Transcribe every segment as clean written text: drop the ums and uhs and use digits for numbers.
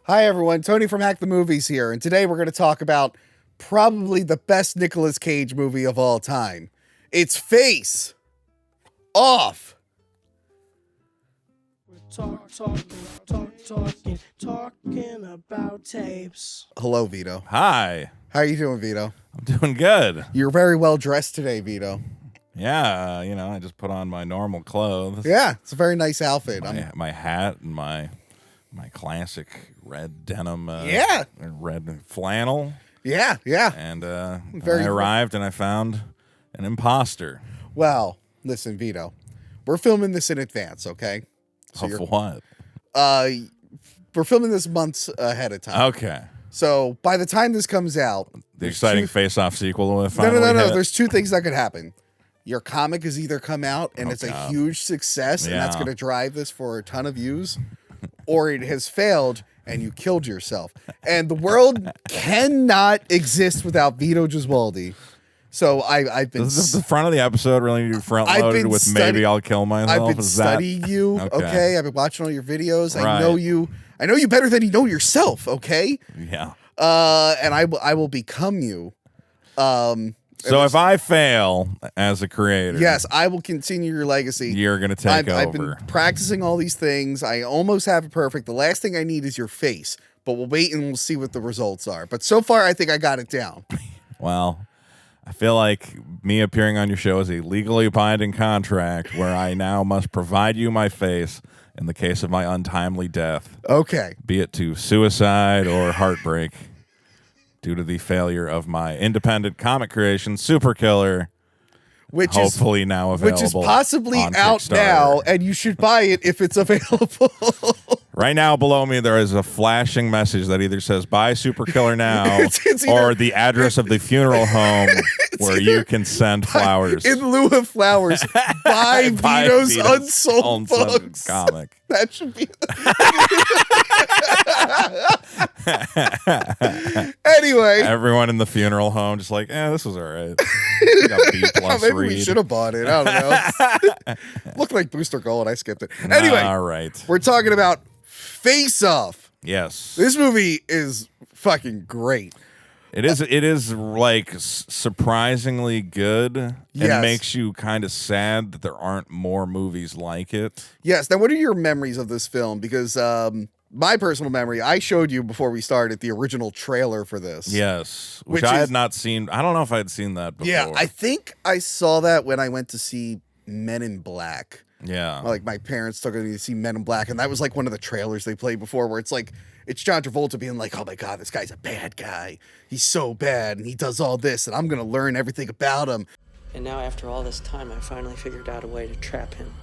Hi, everyone. Tony from Hack the Movies here, and today we're going to talk about probably the best Nicolas Cage movie of all time. It's Face Off. We're talking about tapes. Hello, Vito. Hi. How are you doing, Vito? I'm doing good. You're very well dressed today, Vito. Yeah, I just put on my normal clothes. Yeah, it's a very nice outfit. My hat and my classic red denim. Yeah. Red flannel. Yeah. And I arrived and I found an imposter. Well, listen, Vito. We're filming this in advance, okay? So for what? We're filming this months ahead of time. Okay. So by the time this comes out, The exciting Face-Off sequel will no. finally hit. There's two things that could happen. Your comic has either come out and it's a huge success, and that's going to drive this for a ton of views, or it has failed and you killed yourself. And the world cannot exist without Vito Gesualdi. So I've been. Is this the front of the episode really need to be front loaded with maybe I'll kill myself? I've been studying you. Okay, I've been watching all your videos. Right. I know you better than you know yourself. Okay. Yeah. And I will become you. So if I fail as a creator, yes, I will continue your legacy. You're going to take over. I've been practicing all these things. I almost have it perfect. The last thing I need is your face, but we'll wait and we'll see what the results are. But so far, I think I got it down. Well, I feel like me appearing on your show is a legally binding contract where I now must provide you my face in the case of my untimely death. Okay. Be it to suicide or heartbreak due to the failure of my independent comic creation, Super Killer, which hopefully now available. Which is possibly on out Kickstarter. now, and you should buy it if it's available. Right now, below me, there is a flashing message that either says "Buy Super Killer now" it's or the address of the funeral home where you can send flowers. In lieu of flowers, buy Vito's unsold books. Comic. That should be. Anyway, everyone in the funeral home just like, this was all right. We got B+ maybe read. we should have bought it. I don't know. Looked like Booster Gold. I skipped it. Anyway, all right. We're talking about Face Off. Yes. This movie is fucking great. It is like surprisingly good. Yes. It makes you kind of sad that there aren't more movies like it. Yes. Now, what are your memories of this film? Because my personal memory, I showed you before we started the original trailer for this. Yes. Which I had not seen. I don't know if I had seen that before. Yeah, I think I saw that when I went to see Men in Black. Yeah. Like my parents took me to see Men in Black, and that was like one of the trailers they played before where it's like, it's John Travolta being like, oh my God, this guy's a bad guy. He's so bad, and he does all this, and I'm going to learn everything about him. And now, after all this time, I finally figured out a way to trap him.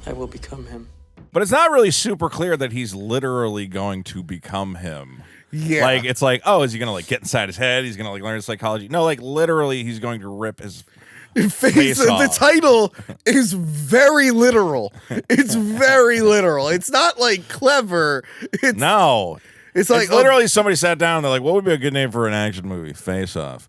I will become him. But it's not really super clear that he's literally going to become him. Yeah. Like, it's like, oh, is he going to, like, get inside his head? He's going to, like, learn psychology? No, like, literally, he's going to rip his face off. The title is very literal. It's very literal. It's not, like, clever. No. It's like, literally somebody sat down and they're like, what would be a good name for an action movie? Face Off.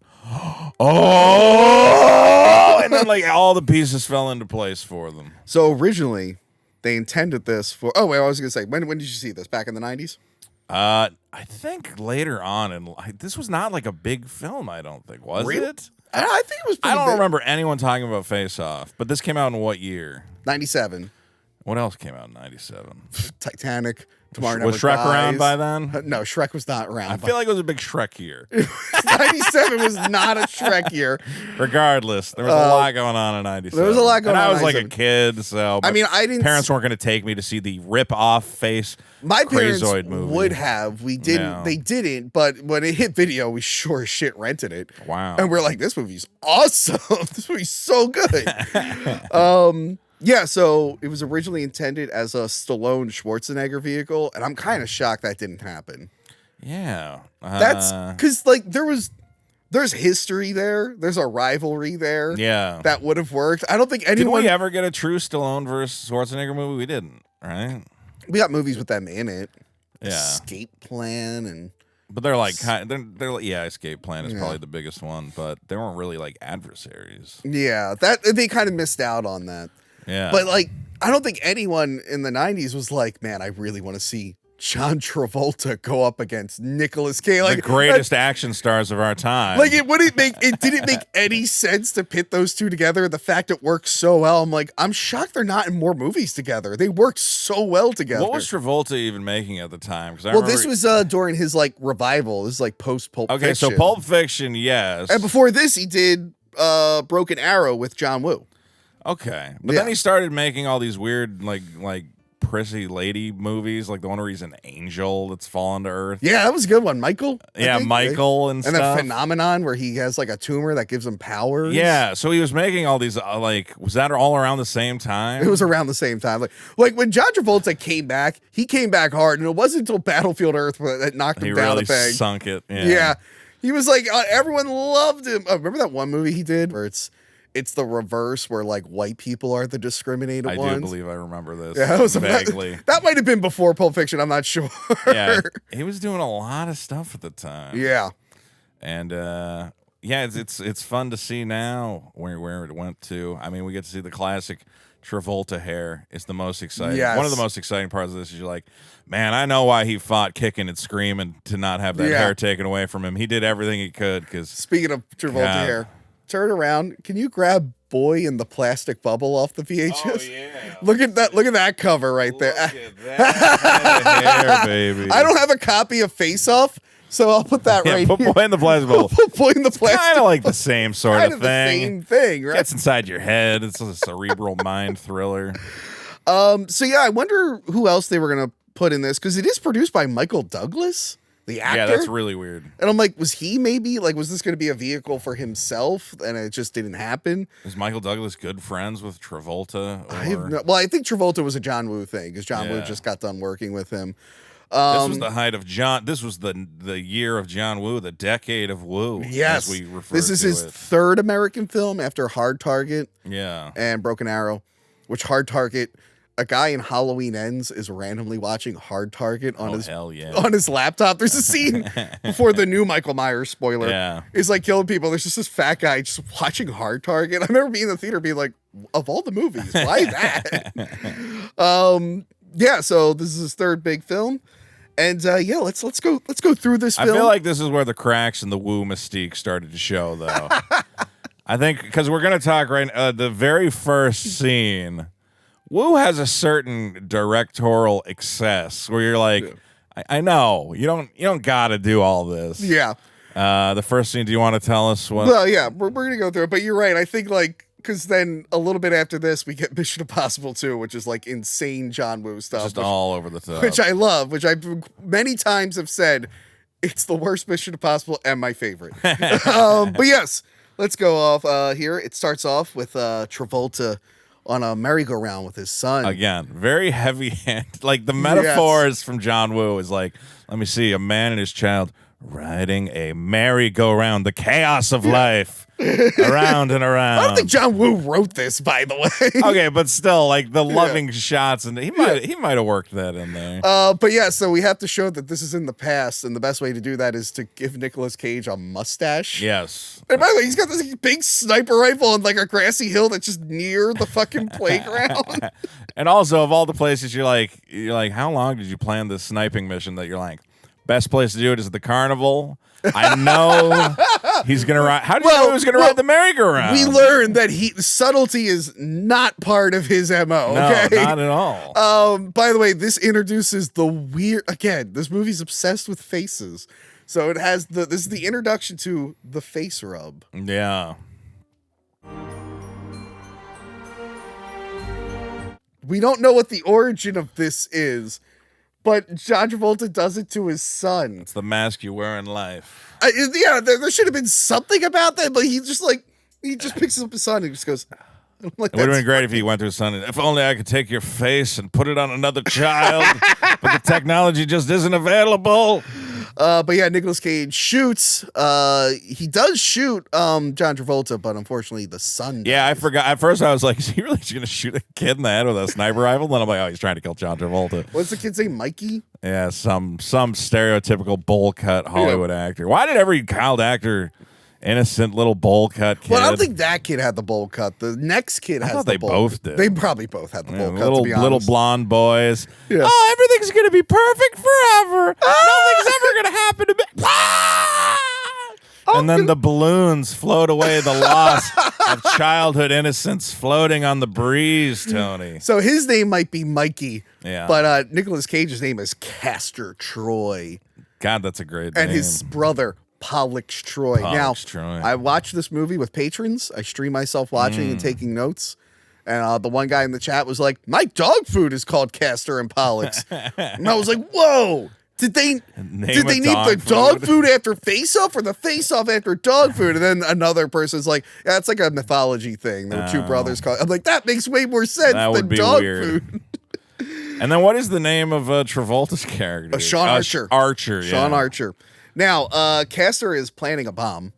Oh! And then, like, all the pieces fell into place for them. So, originally, they intended this for... Oh, wait, I was going to say, when did you see this? Back in the 90s? I think later on, and this was not like a big film. I don't think it? I think it was. I don't big. remember anyone talking about Face Off. But this came out in what year? 97. What else came out in 97? Titanic. Tomorrow Never Was Shrek Dies. around by then? No, Shrek was not around. I feel like it was a big Shrek year. 97 was not a Shrek year. Regardless, there was a lot going on in 97. There was a lot going on. And I was like a kid, so I mean, parents weren't going to take me to see the rip-off face. My parents Crazoid movie. would have. We didn't. No. They didn't. But when it hit video, we sure as shit rented it. Wow. And we're like, this movie's awesome. This movie's so good. Yeah, so it was originally intended as a Stallone Schwarzenegger vehicle, and I'm kind of shocked that didn't happen. Yeah. That's because, like, there's history there. There's a rivalry there. Yeah. That would have worked. I don't think anyone... Did we ever get a true Stallone versus Schwarzenegger movie? We didn't, right? We got movies with them in it. Yeah. Escape Plan and... But they're like, they're like, yeah, Escape Plan is probably the biggest one, but they weren't really like adversaries. Yeah, that they kind of missed out on that. Yeah. But like, I don't think anyone in the 90s was like, man, I really want to see John Travolta go up against Nicolas Cage. Like the greatest action stars of our time. Like it didn't make any sense to pit those two together. The fact it works so well, I'm like, I'm shocked they're not in more movies together. They work so well together. What was Travolta even making at the time? This was during his like revival. This is like post Pulp Fiction. Okay, so Pulp Fiction, yes. And before this, he did Broken Arrow with John Woo. Okay, but then he started making all these weird like prissy lady movies, like the one where he's an angel that's fallen to earth. Yeah, that was a good one. Michael. Michael and stuff. And then Phenomenon, where he has like a tumor that gives him powers. Yeah, so he was making all these was that all around the same time? It was around the same time. Like when John Travolta came back, he came back hard, and it wasn't until Battlefield Earth that knocked him down the peg. Sunk it. Yeah. He was like, everyone loved him. Remember that one movie he did where it's the reverse, where like white people are the discriminated ones. I do believe I remember this. Yeah, that was vaguely. That might have been before Pulp Fiction. I'm not sure. Yeah, he was doing a lot of stuff at the time. Yeah, and it's fun to see now where it went to. I mean, we get to see the classic Travolta hair. It's the most exciting. Yes. One of the most exciting parts of this is you're like, man, I know why he fought kicking and screaming to not have that hair taken away from him. He did everything he could. Because speaking of Travolta hair. Turn around. Can you grab Boy in the Plastic Bubble off the VHS? Oh, yeah. Look at that cover right there. Look at that hair, baby. I don't have a copy of Face Off, so I'll put that right put here. Boy in the Plastic Bubble. Put Boy in the Plastic Kind of like the same sort of thing. The same thing, right? Gets inside your head. It's a cerebral mind thriller. So yeah, I wonder who else they were gonna put in this, because it is produced by Michael Douglas, the actor. Yeah, that's really weird. And I'm like, was he maybe like, was this going to be a vehicle for himself, and it just didn't happen? Is Michael Douglas good friends with Travolta? I think Travolta was a John Woo thing, because John Woo just got done working with him. This was the height of John. This was the year of John Woo, the decade of Woo. Yes, as we refer this is his third American film after Hard Target. Yeah, and Broken Arrow, which Hard Target. A guy in Halloween Ends is randomly watching Hard Target on his laptop. There's a scene before the new Michael Myers spoiler. Yeah. Is like killing people. There's just this fat guy just watching Hard Target. I remember being in the theater being like, of all the movies, why that? Yeah, so this is his third big film. And let's go through this film. I feel like this is where the cracks in the Woo mystique started to show, though. I think because we're gonna talk the very first scene. Woo has a certain directorial excess where you're like, I know you don't got to do all this. Yeah. The first scene. Do you want to tell us what? Well, yeah, we're gonna go through it, but you're right. I think because then a little bit after this we get Mission Impossible 2, which is like insane John Woo stuff, just all over the top, which I love. Which I many times have said it's the worst Mission Impossible and my favorite. But yes, let's go off here. It starts off with Travolta on a merry-go-round with his son. Again, very heavy hand. Like the metaphors from John Woo is like, let me see, a man and his child riding a merry-go-round, the chaos of life, around and around. I don't think John Woo wrote this, by the way. Okay, but still, like the loving shots, and he might have worked that in there. But yeah, so we have to show that this is in the past, and the best way to do that is to give Nicolas Cage a mustache. Yes. And by the way, he's got this big sniper rifle on like a grassy hill that's just near the fucking playground. And also, of all the places, you're like, how long did you plan this sniping mission? That you're like, best place to do it is at the carnival. I know he's gonna ride. How do you know he was gonna ride the merry-go-round? We learned that subtlety is not part of his MO. Okay, no, not at all. By the way, this introduces the weird. Again, this movie's obsessed with faces, so it has this is the introduction to the face rub. Yeah. We don't know what the origin of this is. But John Travolta does it to his son. It's the mask you wear in life. There should have been something about that, but he just picks up his son and just goes. Like, it would have been great if he went to his son and, if only I could take your face and put it on another child, but the technology just isn't available. But yeah, Nicolas Cage shoots. He does shoot John Travolta, but unfortunately the son does. Yeah, I forgot. At first I was like, is he really just going to shoot a kid in the head with a sniper rifle? Then I'm like, oh, he's trying to kill John Travolta. What's the kid's name, Mikey? Yeah, some stereotypical bowl cut Hollywood actor. Why did every child actor innocent little bowl cut kid. Well, I don't think that kid had the bowl cut. The next kid has the bowl. They both did. They probably both had the bowl cut, little, to be honest. little blonde boys. Yeah. Oh, everything's going to be perfect forever. Nothing's ever going to happen to me. And then the balloons float away the loss of childhood innocence floating on the breeze, Tony. So his name might be Mikey, Yeah. but Nicolas Cage's name is Castor Troy. God, that's a great name. And his brother, Pollux Troy. Pollux Troy. I watched this movie with patrons. I stream myself watching and taking notes. And the one guy in the chat was like, my dog food is called Castor and Pollux. And I was like, whoa. Did they name the dog food after Face Off or the Face Off after dog food? And then another person's like, yeah, it's like a mythology thing. There were two brothers called. I'm like, that makes way more sense than dog food. And then what is the name of Travolta's character? Sean Archer. Archer, yeah. Sean Archer. Now, Castor is planning a bomb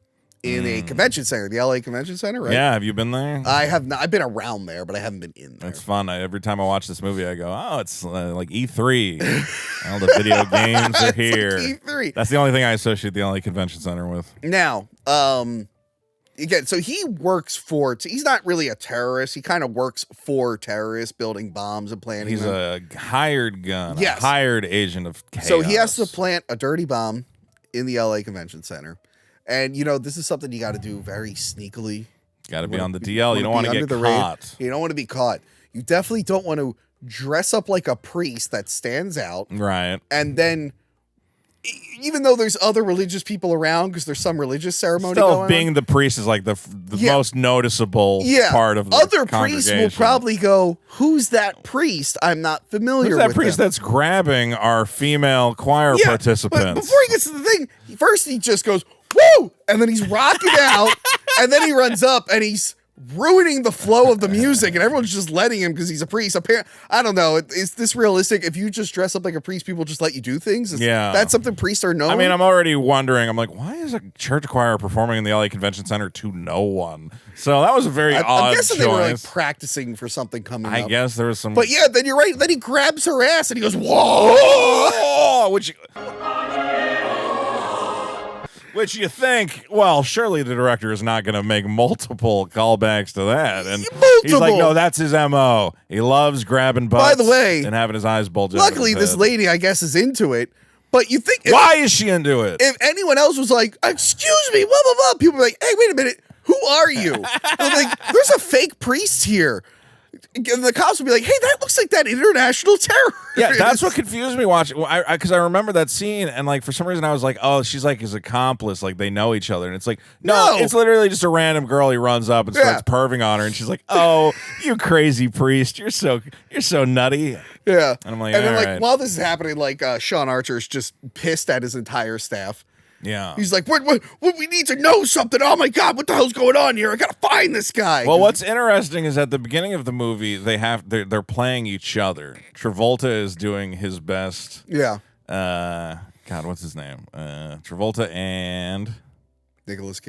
in a convention center, the LA Convention Center, right? Yeah, have you been there? I have not. I've been around there, but I haven't been in there. It's fun. Every time I watch this movie, I go, oh, it's like E3. All the video games are here. Like E3. That's the only thing I associate the LA Convention Center with. Now, again, so he works for, he's not really a terrorist. He kind of works for terrorists, building bombs and planning He's them. a hired gun, Yes. a hired agent of chaos. So he has to plant a dirty bomb in the LA Convention Center. And, you know, this is something you got to do very sneakily. Got to be on the DL. You don't want to get caught. You don't want to be caught. You definitely don't want to dress up like a priest that stands out. Right. And then, even though there's other religious people around, because there's some religious ceremony Still, going being on, the priest is like the most noticeable part of the other priests will probably go, who's that priest? I'm not familiar with that priest him. that's grabbing our female choir participants. But before he gets to the thing, first he just goes, woo! And then he's rocking out, and then he runs up, and he's ruining the flow of the music, and everyone's just letting him because he's a priest. I don't know. Is this realistic? If you just dress up like a priest, people just let you do things? That's something priests are known? I mean, I'm already wondering. I'm like, why is a church choir performing in the LA Convention Center to no one? So that was a very odd I'm guessing choice. they were like practicing for something coming up. I guess there was some. But yeah, then you're right. Then he grabs her ass and he goes, whoa! Which you think, well, surely the director is not going to make multiple callbacks to that. And he's like, no, that's his MO. He loves grabbing butts. By the way, and having his eyes bulge out. Luckily, this lady, I guess, is into it. But you think... Why is she into it? If anyone else was like, excuse me, blah, blah, blah, people would be like, hey, wait a minute. Who are you? I'm like, there's a fake priest here. And the cops would be like, hey, that looks like that international terrorist. Yeah, that's what confused me watching. Because I remember that scene, and like for some reason I was like, oh, she's like his accomplice, like they know each other. And it's like, no, it's literally just a random girl he runs up and starts perving on her, and she's like, oh, you crazy priest, you're so nutty. Yeah. And I'm like, and then all like right. while this is happening, like Sean Archer's just pissed at his entire staff. Yeah. He's like, what, we need to know something. Oh my God, what the hell's going on here? I gotta find this guy. Well, what's interesting is at the beginning of the movie, they're playing each other. Travolta is doing his best. Yeah. God, what's his name? Travolta and Nicolas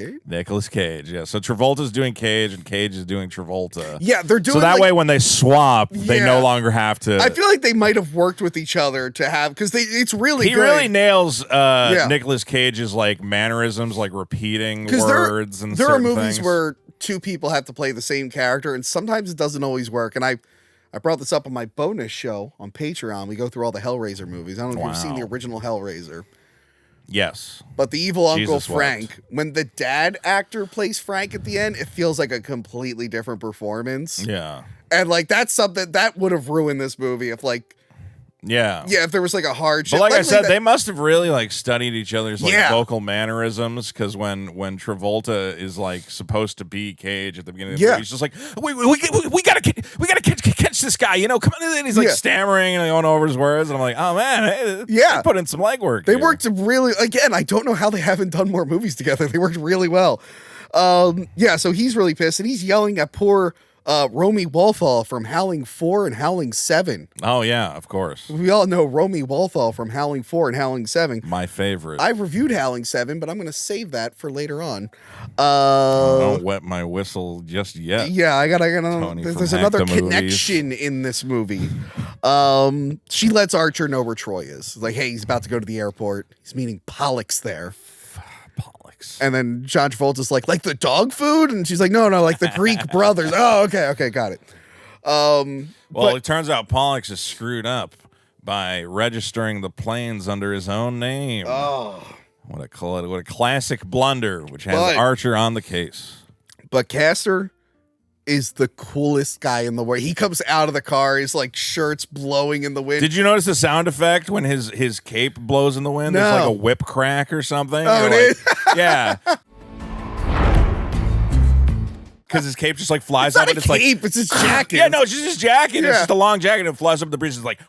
Cage, yeah. So Travolta's doing Cage, and Cage is doing Travolta. Yeah, they're doing. So that way, when they swap, they no longer have to. I feel like they might have worked with each other to have, because it's really he good. really nails Nicolas Cage's like mannerisms, like repeating words and there are movies things. where two people have to play the same character, and sometimes it doesn't always work. And I brought this up on my bonus show on Patreon. We go through all the Hellraiser movies. I don't know if you've seen the original Hellraiser. Yes. But the evil Uncle Jesus Frank, wept. when the dad actor plays Frank at the end, it feels like a completely different performance. Yeah. And like that's something that would have ruined this movie if like if there was like a hard But like I said, they must have really like studied each other's like vocal mannerisms, because when Travolta is like supposed to be Cage at the beginning of the movie, he's just like, we gotta catch this guy, you know, come on. And he's like stammering and going over his words, and I'm like, oh man, they put in some legwork. They worked really, again, I don't know how they haven't done more movies together. They worked really well. So he's really pissed, and he's yelling at poor Romy Walthall from Howling 4 and Howling 7. Oh, yeah, of course. We all know Romy Walthall from Howling 4 and Howling 7. My favorite. I've reviewed Howling 7, but I'm going to save that for later on. Don't wet my whistle just yet. Yeah, I gotta there's another connection in this movie. She lets Archer know where Troy is. Like, hey, he's about to go to the airport. He's meeting Pollux there. Greeks. And then John Travolta's like the dog food? And she's like, no, like the Greek brothers. Oh, okay, got it. Well, it turns out Pollux is screwed up by registering the planes under his own name. Oh. What a classic blunder, which has Archer on the case. But Castor is the coolest guy in the world. He comes out of the car, his like shirt's blowing in the wind. Did you notice the sound effect when his cape blows in the wind? No. There's like a whip crack or something. Oh, it is? Yeah. Because his cape just like flies it's up not and a it's cape, like it's his jacket. Yeah, no, it's just his jacket. Yeah. It's just a long jacket and it flies up the breeze. It's like,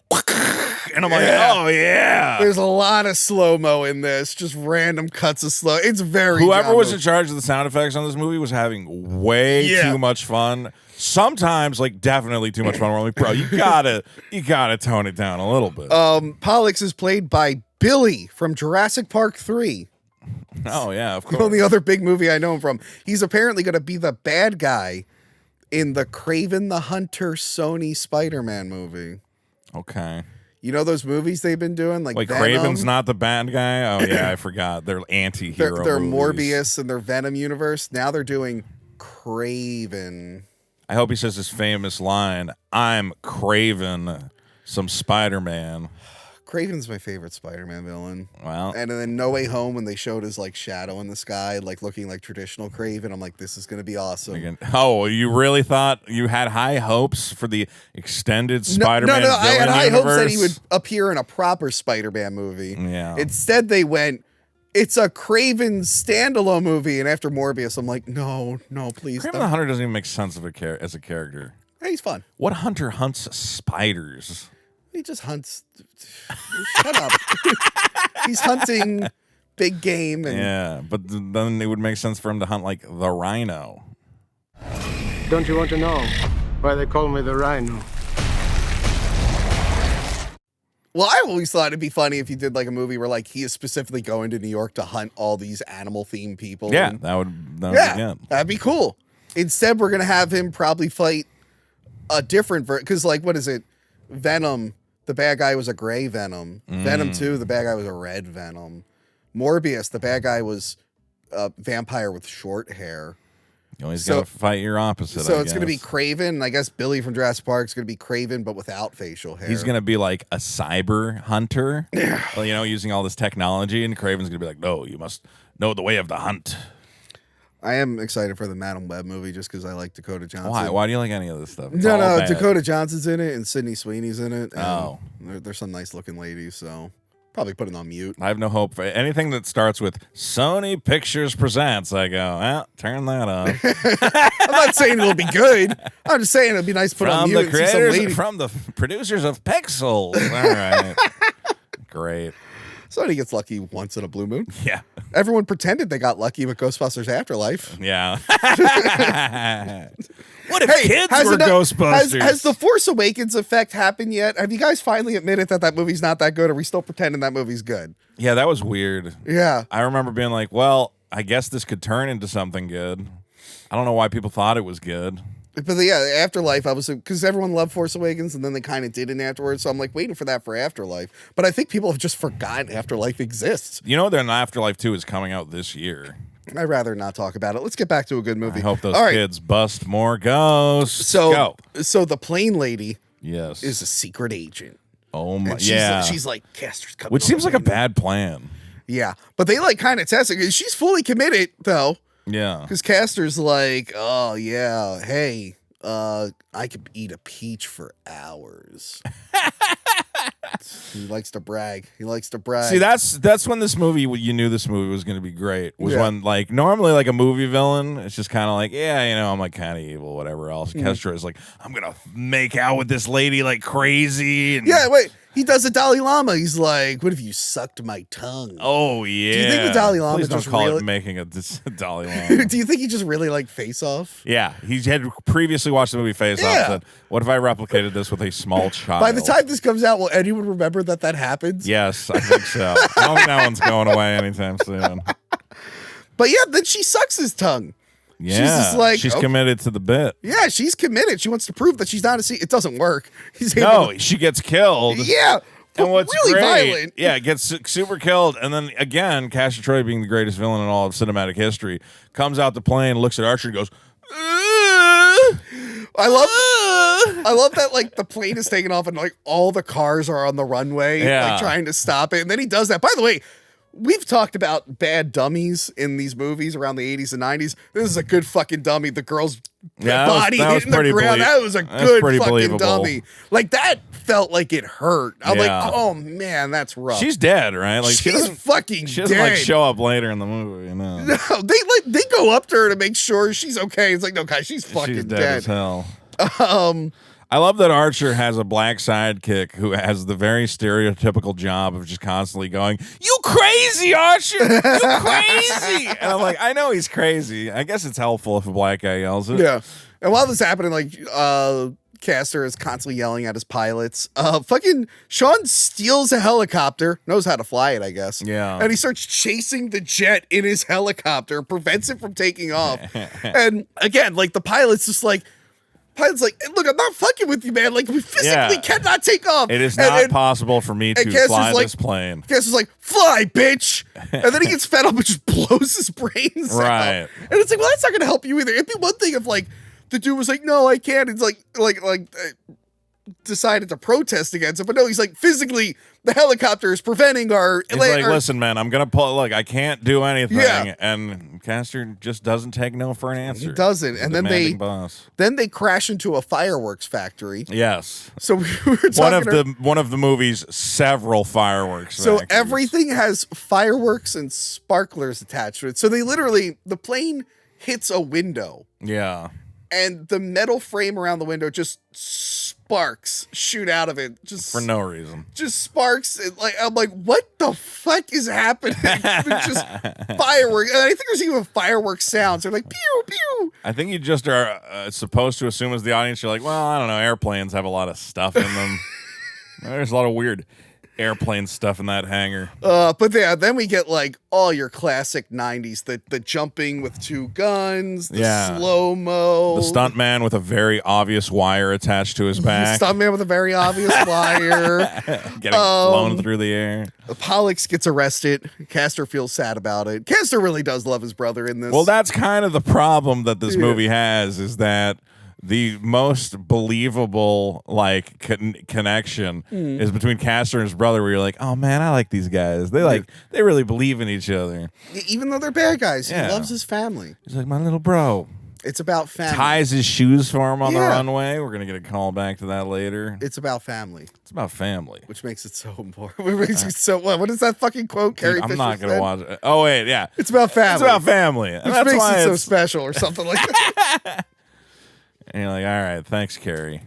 and I'm like, oh yeah. There's a lot of slow-mo in this, just random cuts of slow. It's very Whoever was in charge of the sound effects on this movie was having way too much fun. Sometimes, like, definitely too much fun. We're like, bro, you gotta tone it down a little bit. Pollux is played by Billy from Jurassic Park 3. Oh yeah, of course. The only other big movie I know him from. He's apparently going to be the bad guy in the Kraven the Hunter Sony Spider-Man movie. Okay. You know those movies they've been doing? Like Venom? Kraven's not the bad guy? Oh, yeah, I forgot. They're anti-hero They're movies. Morbius and their Venom universe. Now they're doing Kraven. I hope he says his famous line, I'm Kraven, some Spider-Man. Kraven's my favorite Spider-Man villain. Well. And then No Way Home, when they showed his like shadow in the sky, like looking like traditional Kraven, I'm like, this is going to be awesome. Again. Oh, you really thought you had high hopes for the extended Spider-Man No, villain I had high universe? hopes that he would appear in a proper Spider-Man movie. Yeah. Instead, they went, it's a Kraven standalone movie. And after Morbius, I'm like, no, please. Kraven the Hunter doesn't even make sense of as a character. Hey, he's fun. What hunter hunts spiders? He just hunts. Shut up. He's hunting big game. And yeah, but then it would make sense for him to hunt like the rhino. Don't you want to know why they call me the Rhino? Well, I always thought it'd be funny if you did like a movie where like he is specifically going to New York to hunt all these animal themed people. Yeah, and, that would be good. That'd be cool. Instead, we're gonna have him probably fight a different because like what is it? Venom. The bad guy was a gray Venom. Venom 2, the bad guy was a red Venom. Morbius, the bad guy was a vampire with short hair. You always gotta fight your opposite. So it's gonna be Kraven. I guess Billy from Jurassic Park is gonna be Kraven, but without facial hair. He's gonna be like a cyber hunter, well, using all this technology, and Kraven's gonna be like, no, you must know the way of the hunt. I am excited for the Madam Web movie just because I like Dakota Johnson. Why? Why do you like any of this stuff? No, Dakota Johnson's in it and Sydney Sweeney's in it. Oh. There's some nice looking ladies, so probably put it on mute. I have no hope for anything that starts with Sony Pictures Presents. I go, well, turn that off. I'm not saying it'll be good. I'm just saying it'd be nice to put on mute. From the producers of Pixels. All right. Great. Somebody gets lucky once in a blue moon. Yeah. Everyone pretended they got lucky with Ghostbusters Afterlife. Yeah. What if kids were Ghostbusters? Has the Force Awakens effect happened yet? Have you guys finally admitted that movie's not that good? Or are we still pretending that movie's good? Yeah, that was weird. Yeah. I remember being like, well, I guess this could turn into something good. I don't know why people thought it was good. But yeah, Afterlife, I was because everyone loved Force Awakens, and then they kind of didn't afterwards. So I'm like waiting for that for Afterlife. But I think people have just forgotten Afterlife exists. You know, then Afterlife 2 is coming out this year. I'd rather not talk about it. Let's get back to a good movie. I hope those kids bust more ghosts. So the plane lady, yes, is a secret agent. Oh my, she's like Castor's coming. Which seems like a bad plan. Yeah, but they like kind of test it. She's fully committed though. Yeah. Because Castor's like, oh, yeah, hey, I could eat a peach for hours. He likes to brag. See, that's when this movie, you knew this movie was going to be great. Was when, like, normally, like, a movie villain, it's just kind of like, yeah, I'm, like, kind of evil, whatever else. Castor is like, I'm going to make out with this lady like crazy. And yeah, wait. He does a Dalai Lama. He's like, what if you sucked my tongue? Oh, yeah. Do you think the Dalai Lama Please don't just call really... it making a Dalai Lama. Do you think he just really like Face Off? Yeah. He had previously watched the movie Face Off and said, what if I replicated this with a small child? By the time this comes out, will anyone remember that happens? Yes, I think so. I don't think that one's going away anytime soon. But yeah, then she sucks his tongue. Yeah, she's just like, she's committed to the bit. Yeah, she's committed. She wants to prove that she's not a It doesn't work. No, she gets killed. Yeah, And what's really great, violent. yeah, gets super killed, and then again, Castor Troy, being the greatest villain in all of cinematic history, comes out the plane, looks at Archer, and goes, I love that, like, the plane is taking off and, like, all the cars are on the runway, like, trying to stop it. And then he does that. By the way, we've talked about bad dummies in these movies around the 80s and 90s. This is a good fucking dummy. The girl's body hitting the ground. That was a good fucking believable. dummy. Like, that felt like it hurt. I'm like, oh, man, that's rough. She's dead, right? Like, she's fucking she doesn't, dead. like, show up later in the movie, you know? No, they go up to her to make sure she's okay. It's like, no, guys, she's fucking she's dead as hell. I love that Archer has a black sidekick who has the very stereotypical job of just constantly going, "You crazy, Archer! You crazy!" And I'm like, I know he's crazy. I guess it's helpful if a black guy yells it. Yeah. And while this is happening, like, Castor is constantly yelling at his pilots. Fucking Sean steals a helicopter, knows how to fly it, I guess. Yeah. And he starts chasing the jet in his helicopter, prevents it from taking off. And again, like, the pilot's like, look, I'm not fucking with you, man. Like, we physically cannot take off. It is not possible for me to fly this plane. Castor's like, fly, bitch. And then he gets fed up and just blows his brains out. And it's like, well, that's not going to help you either. It'd be one thing if, like, the dude was like, no, I can't. It's like decided to protest against it. But no, he's like, physically, the helicopter is preventing our... He's like, listen, man, I'm going to pull... Look, I can't do anything. Yeah. And Castor just doesn't take no for an answer. He doesn't. And then they crash into a fireworks factory. Yes. So we were talking... One of the movie's several fireworks So factories. everything has fireworks and sparklers attached to it. So the plane hits a window. Yeah. And the metal frame around the window just sparks shoot out of it, just for no reason. Just sparks. Like, I'm like, what the fuck is happening? It's just fireworks. And I think there's even fireworks sounds. They're like pew pew. I think you just are supposed to assume as the audience, you're like, well, I don't know. Airplanes have a lot of stuff in them. There's a lot of weird airplane stuff in that hangar. But yeah, then we get like all your classic 90s, the jumping with two guns, the slow-mo. The stuntman with a very obvious wire attached to his back. Stuntman with a very obvious wire. Getting blown through the air. Pollux gets arrested. Castor feels sad about it. Castor really does love his brother in this. Well, that's kind of the problem that this movie has, is that the most believable, like, connection is between Castor and his brother, where you're like, oh man, I like these guys. They really believe in each other. Even though they're bad guys, he loves his family. He's like, my little bro. It's about family. Ties his shoes for him on the runway. We're going to get a call back to that later. It's about family. It's about family. Which makes it so important. What is that fucking quote Carrie Fisher I'm not going to said? watch it. Oh, wait, yeah. It's about family. It's about family. Which makes it so special or something like that. And you're like, all right, thanks, Carrie.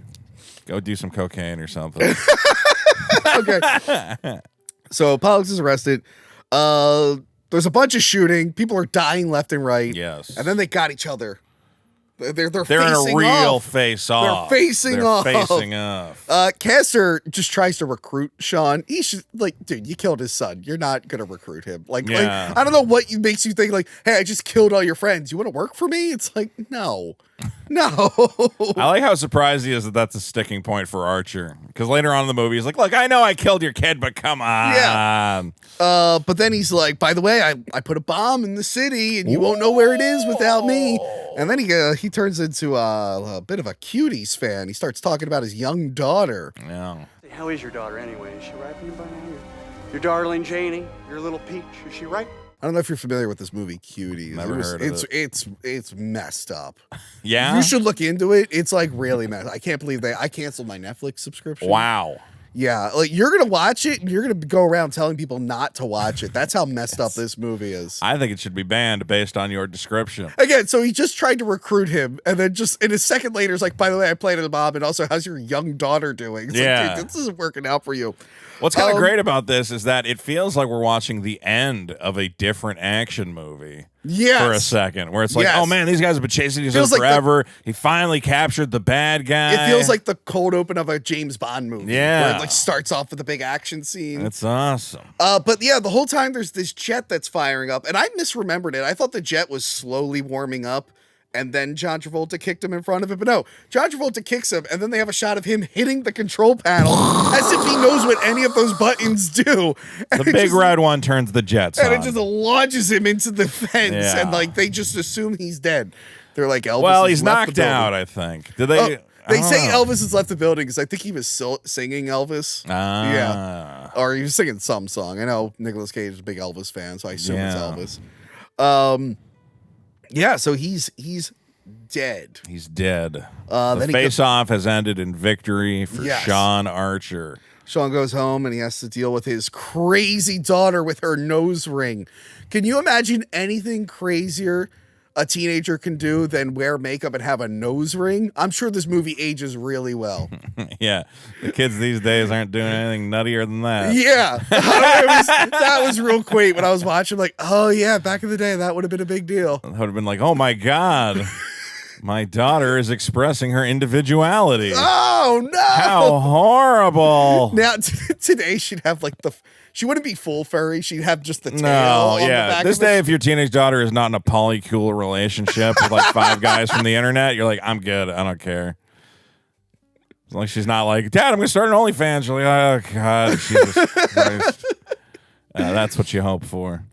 Go do some cocaine or something. Okay. So Pollux is arrested. There's a bunch of shooting. People are dying left and right. Yes. And then they got each other. They're in a real face-off. They're facing off. Castor just tries to recruit Sean. He should, like, dude, you killed his son. You're not gonna recruit him. Like I don't know what makes you think, like, hey, I just killed all your friends. You want to work for me? It's like, no. I like how surprised he is that that's a sticking point for Archer. Because later on in the movie, he's like, look, I know I killed your kid, but come on. Yeah. But then he's like, by the way, I put a bomb in the city, and you won't know where it is without me. And then he turns into a bit of a Cuties fan. He starts talking about his young daughter. Yeah. How is your daughter anyway? Is she right for you by now? Your darling Janie, your little peach, is she right? I don't know if you're familiar with this movie, Cuties. Never heard of it. It's messed up. Yeah? You should look into it. It's like really messed. I can't believe I canceled my Netflix subscription. Wow. Yeah, like you're gonna watch it and you're gonna go around telling people not to watch it. That's how messed up this movie is. I think it should be banned based on your description. Again, so he just tried to recruit him, and then just in a second later, it's like, by the way, I played a bomb, and also, how's your young daughter doing? It's like, dude, this isn't working out for you. What's kind of great about this is that it feels like we're watching the end of a different action movie. Yes. For a second, where it's like, oh man, these guys have been chasing each other forever. He finally captured the bad guy. It feels like the cold open of a James Bond movie. Yeah. Where it like starts off with a big action scene. That's awesome. But yeah, the whole time there's this jet that's firing up, and I misremembered it. I thought the jet was slowly warming up, and then John Travolta kicked him in front of it. But no, John Travolta kicks him, and then they have a shot of him hitting the control panel as if he knows what any of those buttons do. And The big red one turns the jets and on. it just launches him into the fence, Yeah. and like they just assume he's dead. They're like, Elvis. Well, has he's left the knocked out, building. I think. Did they? They I say don't know. Elvis has left the building because I think he was singing Elvis. Ah. Yeah. Or he was singing some song. I know Nicolas Cage is a big Elvis fan, so I assume it's Yeah. Elvis. Yeah, so he's dead. He's dead. Then The he face-off has ended in victory for Yes. Sean Archer. Sean goes home and he has to deal with his crazy daughter with her nose ring. Can you imagine anything crazier a teenager can do than wear makeup and have a nose ring? I'm sure this movie ages really well. Yeah, the kids these days aren't doing anything nuttier than that. Yeah. That was real quaint when I was watching. Like, oh yeah, back in the day, that would have been a big deal. It would have been like, oh my God, my daughter is expressing her individuality. Oh no! How horrible. Now today she'd have like she wouldn't be full furry. She'd have just the tail. No, on the yeah. back This of it. day, if your teenage daughter is not in a polycule relationship with like 5 guys from the internet, you're like, I'm good. I don't care. As long as she's not like, Dad, I'm going to start an OnlyFans. You're like, oh, God, Jesus Christ. That's what you hope for.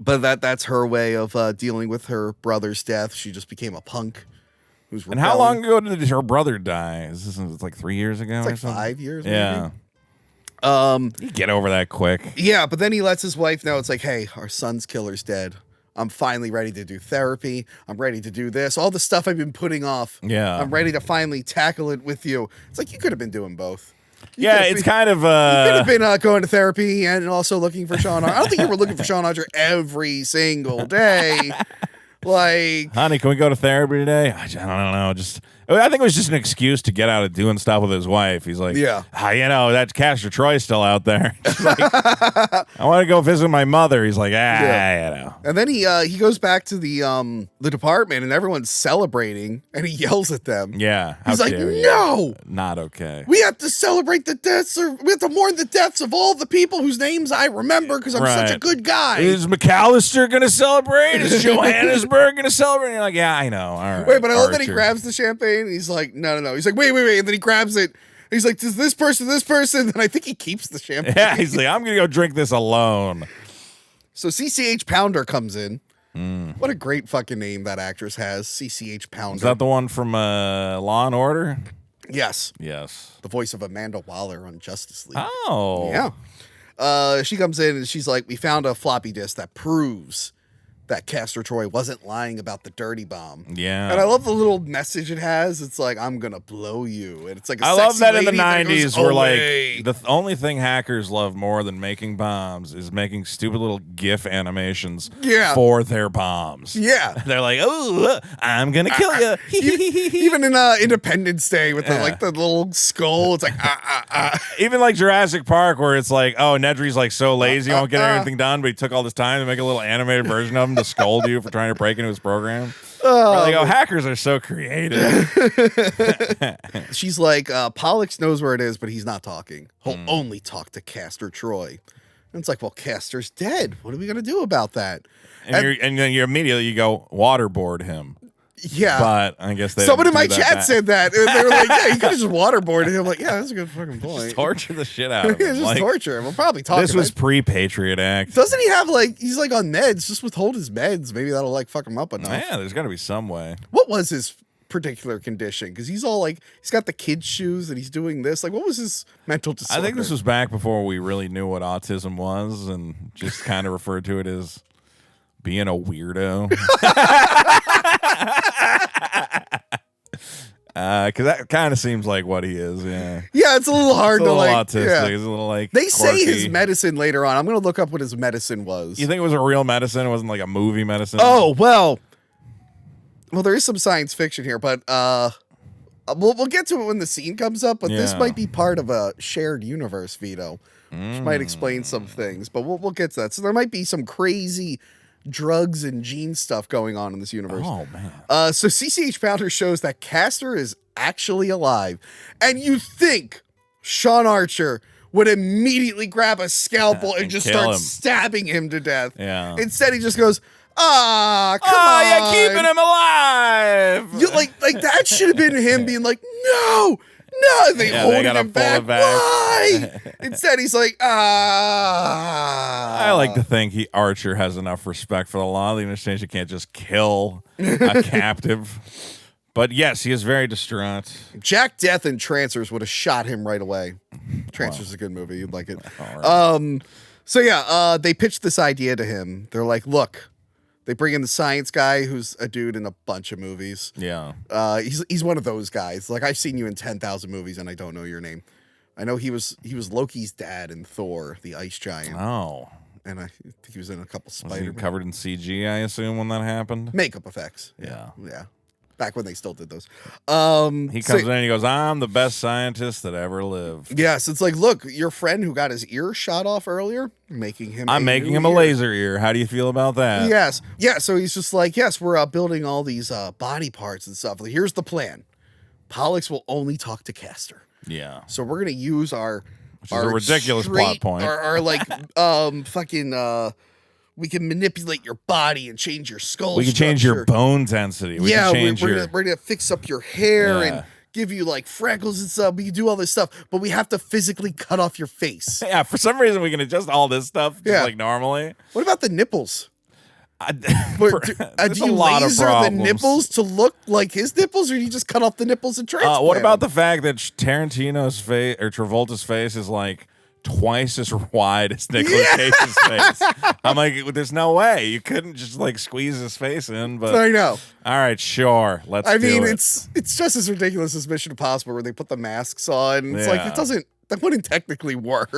But that's her way of dealing with her brother's death. She just became a punk. Who's And how rebelling. long ago did her brother die? Is this like 3 years ago It's or like something? 5 years. Yeah. Maybe? You get over that quick. Yeah, but then he lets his wife know. It's like, hey, our son's killer's dead. I'm finally ready to do therapy. I'm ready to do this. All the stuff I've been putting off. Yeah. I'm ready to finally tackle it with you. It's like you could have been doing both. Yeah, it's kind of You could have been going to therapy and also looking for Sean Archer. I don't think you were looking for Sean Archer every single day. Like, honey, can we go to therapy today? I don't know. I think it was just an excuse to get out of doing stuff with his wife. He's like, Yeah. That Castor Troy's still out there. She's like, I want to go visit my mother. He's like, And then he goes back to the department and everyone's celebrating and he yells at them. Yeah. How He's like, dare you. no, Not okay. we have to celebrate the deaths, or we have to mourn the deaths of all the people whose names I remember because I'm such a Right. good guy. Is McAllister going to celebrate? Is Johannesburg going to celebrate? And you're like, yeah, I know. All right. Wait, but I love that he Archer. grabs the champagne. And he's like, no. He's like, wait. And then he grabs it. He's like, does this person? And I think he keeps the champagne. Yeah, he's like, I'm going to go drink this alone. So CCH Pounder comes in. What a great fucking name that actress has. CCH Pounder. Is that the one from Law and Order? Yes. Yes. The voice of Amanda Waller on Justice League. Oh. Yeah. She comes in and she's like, we found a floppy disk that proves that Castor Troy wasn't lying about the dirty bomb. Yeah. And I love the little message it has. It's like, I'm going to blow you. And it's like a I love sexy that in the lady that 90s goes, where "Away." like the only thing hackers love more than making bombs is making stupid little GIF animations for their bombs. Yeah. They're like, oh, I'm going to kill you. Even in Independence Day with the little skull, it's like, Even like Jurassic Park where it's like, oh, Nedry's like so lazy, he won't get anything done, but he took all this time to make a little animated version of him to scold you for trying to break into his program. Like, hackers are so creative. She's like, Pollux knows where it is, but he's not talking. He'll only talk to Castor Troy. And it's like, well, Castor's dead. What are we going to do about that? And then you immediately go waterboard him. Yeah. But I guess they someone in didn't my do that chat back. said that. And they were like, yeah, you could have just waterboarded him. I'm like, yeah, that's a good fucking point. Just torture the shit out of Yeah, him. just Like, torture him. We'll probably talk this about was it. pre-Patriot Act. Doesn't he have he's like on meds? Just withhold his meds. Maybe that'll fuck him up enough. Yeah, there's got to be some way. What was his particular condition? Because he's all like, he's got the kid shoes and he's doing this. Like, what was his mental disorder? I think this was back before we really knew what autism was and just kind of referred to it as being a weirdo. Because that kind of seems like what he is, yeah. Yeah, it's a little hard He's a to little like. autistic. Yeah. He's a little like They say quirky. his medicine later on. I'm gonna look up what his medicine was. You think it was a real medicine? It wasn't like a movie medicine? Oh well, there is some science fiction here, but we'll get to it when the scene comes up. But this Yeah. might be part of a shared universe, Vito, which might explain some things. But we'll get to that. So there might be some crazy drugs and gene stuff going on in this universe. Oh, man. So CCH Pounder shows that Castor is actually alive, and you think Sean Archer would immediately grab a scalpel and just kill start him. stabbing him to death. Yeah. Instead, he just goes, come on. you're keeping him alive. You, like that should have been him being like, no. They hold him back. Why? Instead, he's like, I like to think Archer has enough respect for the law. He understands you can't just kill a captive. But yes, he is very distraught. Jack Death and Trancers would have shot him right away. Trancers is a good movie. You'd like it. Right. So they pitched this idea to him. They're like, look, they bring in the science guy who's a dude in a bunch of movies. Yeah. He's one of those guys. Like, I've seen you in 10,000 movies and I don't know your name. I know he was Loki's dad in Thor, the ice giant. Oh. And I think he was in a couple Was he Spider-Man. covered in CG, I assume, when that happened? Makeup effects. Yeah. Back when they still did those. He comes in and he goes, I'm the best scientist that ever lived. Yes, it's like, look, your friend who got his ear shot off earlier, I'm making him a laser ear. How do you feel about that? Yes. Yeah, so he's just like, yes, we're building all these body parts and stuff. Like, here's the plan. Pollux will only talk to Castor. Yeah. So we're going to use our Which is a ridiculous plot point. Our like we can manipulate your body and change your skull. We can change your bone density. We're gonna fix up your hair and give you like freckles and stuff. We can do all this stuff, but we have to physically cut off your face. Yeah, for some reason we can adjust all this stuff just like normally. What about the nipples? Do you lot of laser the problems. nipples to look like his nipples, or do you just cut off the nipples and transplant what about them? the fact that Tarantino's face or Travolta's face is like twice as wide as Nicolas Cage's face? I'm like, there's no way you couldn't just like squeeze his face in. But I know. All right, sure, let's. I do mean, it. it's just as ridiculous as Mission Impossible, where they put the masks on. It's like that wouldn't technically work.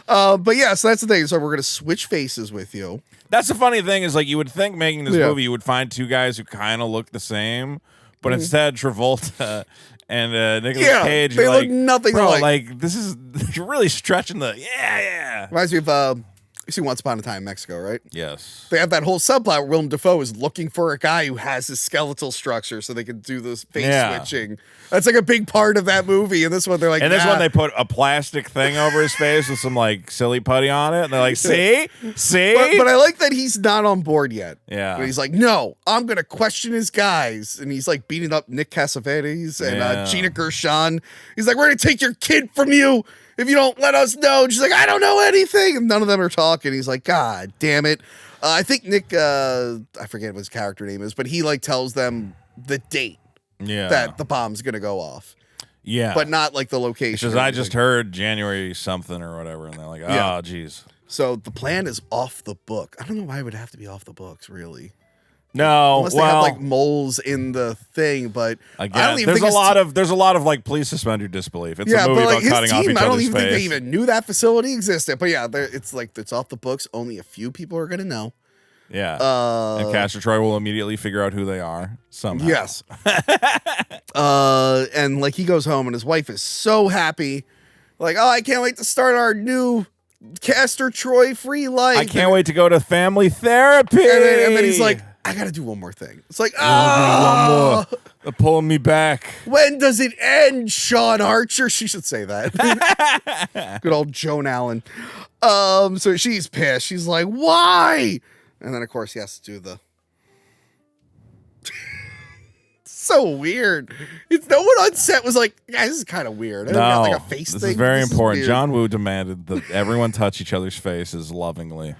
But yeah, so that's the thing. So we're gonna switch faces with you. That's the funny thing is like you would think making this movie you would find two guys who kind of look the same, but instead Travolta and Nicolas Cage, they look like, nothing bro, alike. like this is you're really stretching the Reminds me of you see Once Upon a Time in Mexico, right? Yes. They have that whole subplot where Willem Dafoe is looking for a guy who has his skeletal structure so they can do this face switching. That's like a big part of that movie. And this one, they're like, and this one, they put a plastic thing over his face with some like silly putty on it. And they're like, see? But I like that he's not on board yet. Yeah. But he's like, no, I'm going to question his guys. And he's like beating up Nick Cassavetes and Gina Gershon. He's like, we're going to take your kid from you if you don't let us know. And she's like, I don't know anything. And none of them are talking. He's like, God damn it. I think Nick, I forget what his character name is, but he like tells them the date that the bomb's going to go off. Yeah. But not like the location. Because I just heard January something or whatever. And they're like, oh, geez. So the plan is off the book. I don't know why it would have to be off the books, really. No, unless they have like moles in the thing, but again, I don't even there's think a lot of like please suspend your disbelief. It's a movie about cutting off each other's face. I don't even think they even knew that facility existed. But yeah, it's like it's off the books. Only a few people are gonna know. Yeah, and Castor Troy will immediately figure out who they are somehow. Yes. And like he goes home and his wife is so happy, like, oh, I can't wait to start our new Castor Troy free life. I can't wait to go to family therapy. And then he's like, I gotta do one more thing. It's like, one more. They're pulling me back. When does it end, Sean Archer? She should say that. Good old Joan Allen. So she's pissed. She's like, why? And then of course he has to do the so weird. No one on set was like, guys, this is kind of weird. No, like a face this thing. is very important. Is John Woo demanded that everyone touch each other's faces lovingly,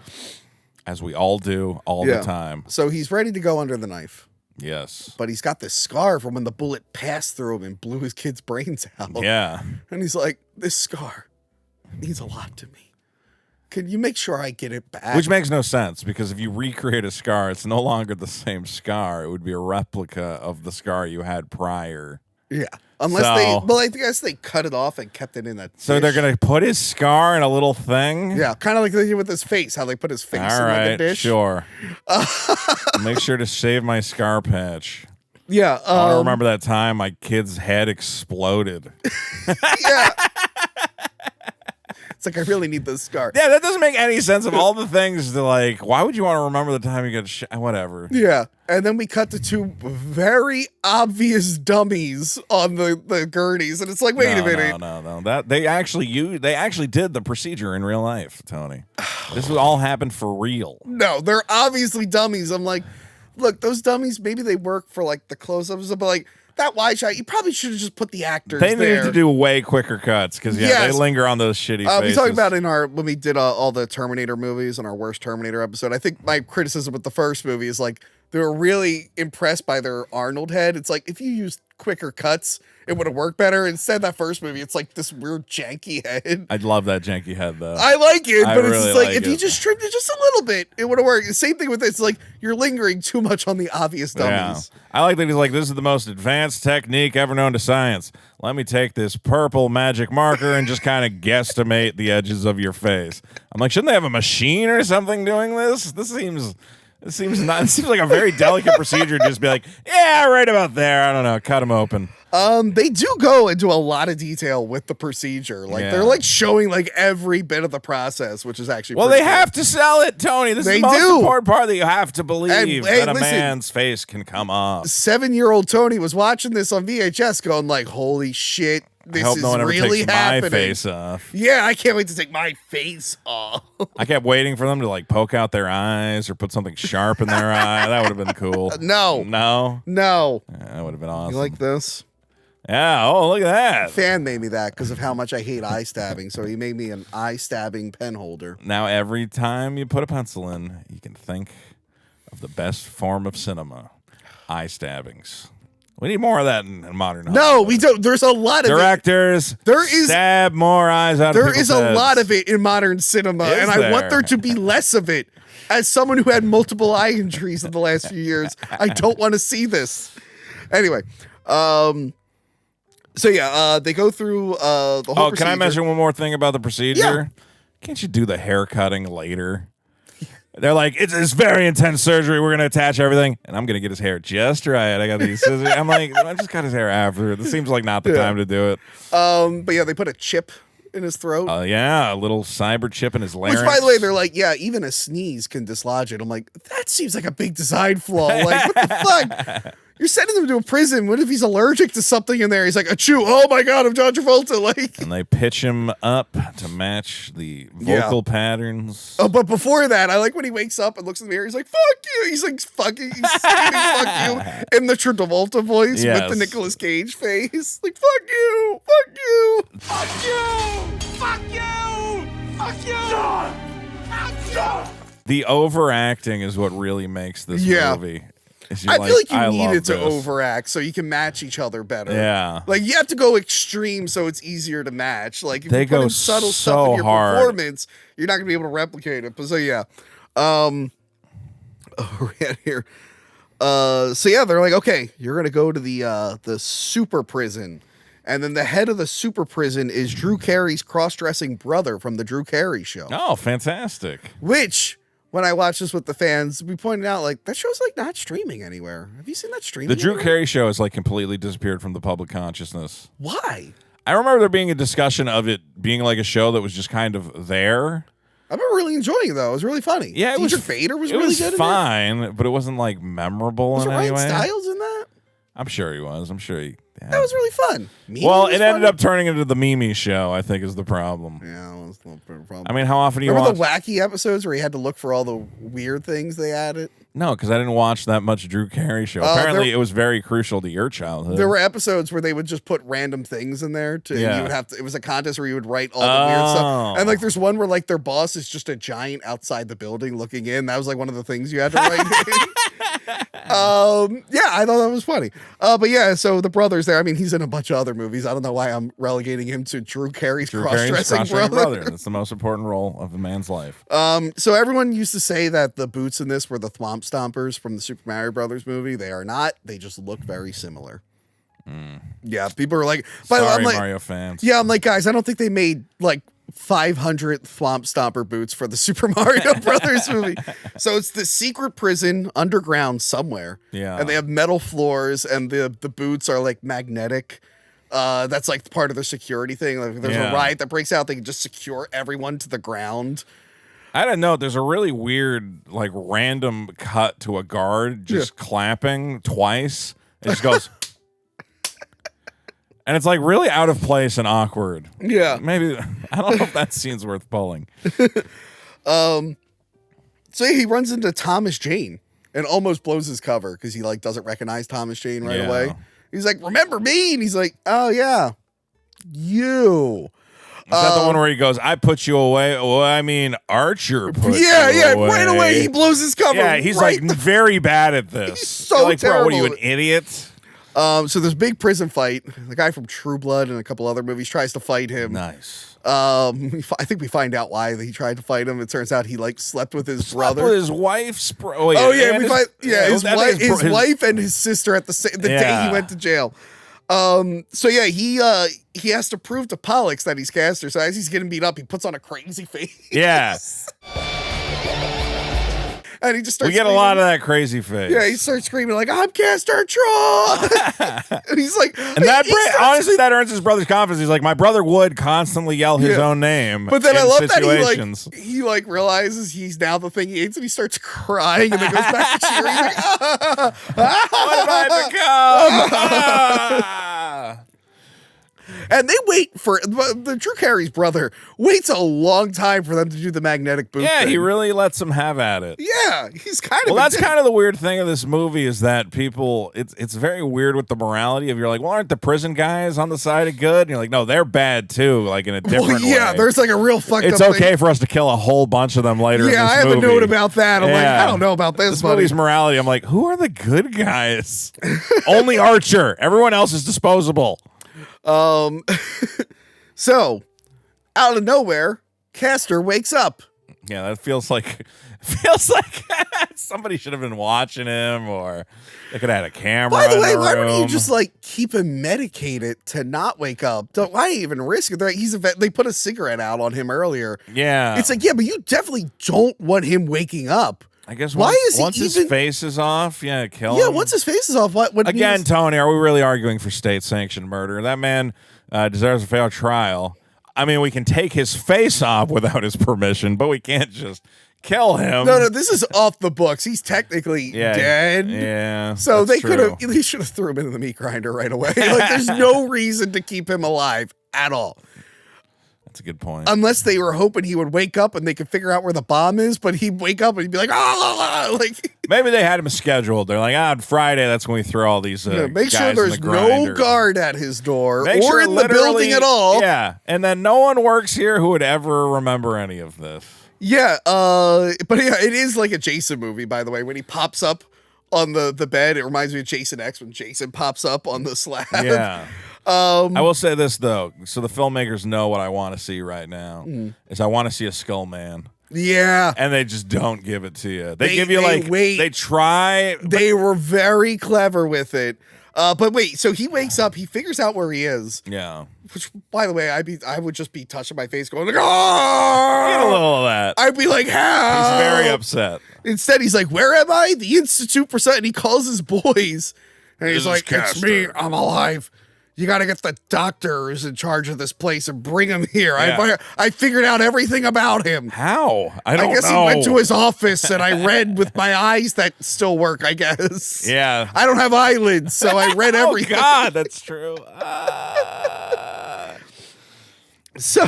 as we all do all the time. So he's ready to go under the knife. Yes. But he's got this scar from when the bullet passed through him and blew his kid's brains out. Yeah. And he's like, this scar means a lot to me. Can you make sure I get it back? Which makes no sense, because if you recreate a scar, it's no longer the same scar. It would be a replica of the scar you had prior. Yeah. Unless I guess they cut it off and kept it in that. So they're going to put his scar in a little thing? Yeah, kind of like they did with his face, how they put his face in like a dish. Sure. Make sure to save my scar patch. Yeah. I want to remember that time my kid's head exploded. Yeah. It's like, I really need this scar. Yeah, that doesn't make any sense. Of all the things to like, why would you want to remember the time you got whatever? Yeah. And then we cut to two very obvious dummies on the gurneys. And it's like, wait a minute. No. That they actually did the procedure in real life, Tony. This would all happen for real. No, they're obviously dummies. I'm like, look, those dummies, maybe they work for like the close-ups, but like that wide shot, you probably should have just put the actors They there. need to do way quicker cuts because they linger on those shitty faces. We talked about when we did all the Terminator movies on our worst Terminator episode. I think my criticism with the first movie is like they were really impressed by their Arnold head. It's like if you used quicker cuts, it would have worked better. Instead, that first movie, it's like this weird janky head. I'd love that janky head though. I like it, but it's really just like like if you it. just trimmed it just a little bit, it would have worked. Same thing with this. It's like you're lingering too much on the obvious dummies. Yeah. I like that he's like, this is the most advanced technique ever known to science. Let me take this purple magic marker and just kind of guesstimate the edges of your face. I'm like, shouldn't they have a machine or something doing this? It seems like a very delicate procedure to just be like, yeah, right about there. I don't know. Cut them open. They do go into a lot of detail with the procedure. Like they're like showing like every bit of the process, which is actually they have to sell it, Tony. This is the most important part that you have to believe that a man's face can come off. 7-year-old Tony was watching this on VHS, going like, "Holy shit, this is no one ever really takes happening." my face off. Yeah, I can't wait to take my face off. I kept waiting for them to like poke out their eyes or put something sharp in their eye. That would have been cool. No. Yeah, that would have been awesome. You like this? Yeah. Oh, look at that. Fan made me that because of how much I hate eye stabbing. So he made me an eye stabbing pen holder. Now, every time you put a pencil in, you can think of the best form of cinema: eye stabbings. We need more of that in modern Hollywood. No, we don't. There's a lot of directors. Stab more eyes out of people's heads. There is a lot of it in modern cinema, and I want there to be less of it. As someone who had multiple eye injuries in the last few years, I don't want to see this. Anyway, so yeah, they go through the whole procedure. Can I mention one more thing about the procedure? Yeah. Can't you do the hair cutting later? They're like, it's very intense surgery. We're going to attach everything. And I'm going to get his hair just right. I got these scissors. I'm like, I just cut his hair after. This seems like not the time to do it. But yeah, they put a chip in his throat. Yeah, a little cyber chip in his larynx. Which, by the way, they're like, yeah, even a sneeze can dislodge it. I'm like, that seems like a big design flaw. Like, what the fuck? You're sending him to a prison. What if he's allergic to something in there? He's like, achoo, oh my God, I'm John Travolta. Like, and they pitch him up to match the vocal patterns. Oh, but before that, I like when he wakes up and looks in the mirror. He's like, fuck you. He's like, he's screaming fuck you in the Travolta voice with the Nicolas Cage face. Like, fuck you, fuck you. Fuck you, fuck you, fuck you. John. John. The overacting is what really makes this movie. I feel like you needed to overact so you can match each other better. Yeah. Like, you have to go extreme so it's easier to match. Like, if they you put in subtle stuff in your performance, you're not going to be able to replicate it. But so, yeah. Here. So, yeah, they're like, okay, you're going to go to the super prison. And then the head of the super prison is Drew Carey's cross-dressing brother from the Drew Carey Show. Oh, fantastic. Which... when I watched this with the fans, we pointed out, like, that show's, like, not streaming anywhere. Have you seen that streaming? The Drew Carey Show has, like, completely disappeared from the public consciousness. Why? I remember there being a discussion of it being, like, a show that was just kind of there. I remember really enjoying it, though. It was really funny. Yeah, it was... Vader was really good in it. It was fine, but it wasn't, like, memorable in any way. Was Ryan Stiles in that? I'm sure he was. I'm sure he... Yeah. That was really fun. It ended up turning into the Mimi Show, I think, is the problem. Yeah, that was a little bit of a problem. I mean, how often do you Remember watch... the wacky episodes where he had to look for all the weird things they added? No, because I didn't watch that much Drew Carey Show. Apparently, it was very crucial to your childhood. There were episodes where they would just put random things in there. And you would have to... It was a contest where you would write all the weird stuff. And, like, there's one where, like, their boss is just a giant outside the building looking in. That was, like, one of the things you had to write in. Yeah, I thought that was funny. But yeah, so the brother's there. I mean, he's in a bunch of other movies. I don't know why I'm relegating him to Drew Carey's cross-dressing brother. That's the most important role of a man's life. So everyone used to say that the boots in this were the Thwomp Stompers from the Super Mario Brothers movie. They are not. They just look very similar. Yeah, people are like, sorry, Mario fans. Yeah, I'm like, guys, I don't think they made like 500 Thwomp Stomper boots for the Super Mario Brothers movie. So it's the secret prison underground somewhere. Yeah. And they have metal floors and the boots are like magnetic. That's like part of their security thing. Like if there's a riot that breaks out, they can just secure everyone to the ground. I don't know. There's a really weird, like, random cut to a guard just clapping twice. It just goes... And it's like really out of place and awkward. Yeah. Maybe, I don't know if that scene's worth pulling. So yeah, he runs into Thomas Jane and almost blows his cover because he like doesn't recognize Thomas Jane right away. He's like, remember me? And he's like, oh yeah, you. Is that the one where he goes, I put you away? Well, I mean, Archer put you away. Right away he blows his cover. Yeah, he's like very bad at this. He's so You're like, terrible. bro, what are you, an idiot? So there's a big prison fight. The guy from True Blood and a couple other movies tries to fight him. Nice. I think we find out why he tried to fight him. It turns out he like slept with his brother. With his wife's his wife and his sister at the day he went to jail. So yeah, he has to prove to Pollux that he's Castor. So as he's getting beat up, he puts on a crazy face. Yeah. And he just starts. We get a lot of that crazy face. Yeah, he starts screaming like, "I'm Castor Troy!" And he's like, and honestly, that earns his brother's confidence. He's like, my brher would constantly yell his own name. But then I love situations. that he realizes he's now the thing he hates, and he starts crying, and then goes back to cheering. He's like, what have I become? And they wait for the Drew Carey's brother waits a long time for them to do the magnetic boot. Yeah, thing. he really lets them have at it. Yeah, he's kind of. Well, that's kind of the weird thing of this movie is that people, it's very weird with the morality of you're like, well, aren't the prison guys on the side of good? And you're like, no, they're bad too, like in a different way. Yeah, there's like a real fucked It's up okay thing. for us to kill a whole bunch of them later. Yeah, in this I have movie. a note about that. I'm like, I don't know about this movie's morality. I'm like, who are the good guys? Only Archer. Everyone else is disposable. So, out of nowhere, Castor wakes up. Yeah, that feels like somebody should have been watching him, or they could have had a camera. By the way, in the why room. don't you just like keep him medicated to not wake up? Why even risk it? They put a cigarette out on him earlier. Yeah, it's like, yeah, but you definitely don't want him waking up. I guess once his face is off, kill him. Yeah, once his face is off, what again, Tony, are we really arguing for state-sanctioned murder? That man deserves a fair trial. I mean, we can take his face off without his permission, but we can't just kill him. No, this is off the books. He's technically dead. Yeah. So they should have threw him into the meat grinder right away. Like, there's no reason to keep him alive at all. That's a good point. Unless they were hoping he would wake up and they could figure out where the bomb is, but he'd wake up and he'd be like, like maybe they had him scheduled. They're like, on Friday, that's when we throw all these make sure guys there's in the grinder. no guard at his door Make or sure in the building at all. Yeah, and then no one works here who would ever remember any of this. Yeah, but yeah, it is like a Jason movie, by the way. When he pops up on the bed, it reminds me of Jason X when Jason pops up on the slab. Yeah. I will say this though, so the filmmakers know what I want to see right now is I want to see a Skull Man. Yeah, and they just don't give it to you. They give you they try. They were very clever with it. But wait, so he wakes up, he figures out where he is. Yeah. Which, by the way, I would just be touching my face, going like, "Oh!" Get a little of that. I'd be like, "How?" He's very upset. Instead, he's like, "Where am I?" The Institute for Something. He calls his boys, and he's like, "It's me. I'm alive. You got to get the doctor who's in charge of this place and bring him here." Yeah. I figured out everything about him. How? I guess he went to his office and I read with my eyes that still work, I guess. Yeah. I don't have eyelids, so I read everything. Oh, God, that's true. So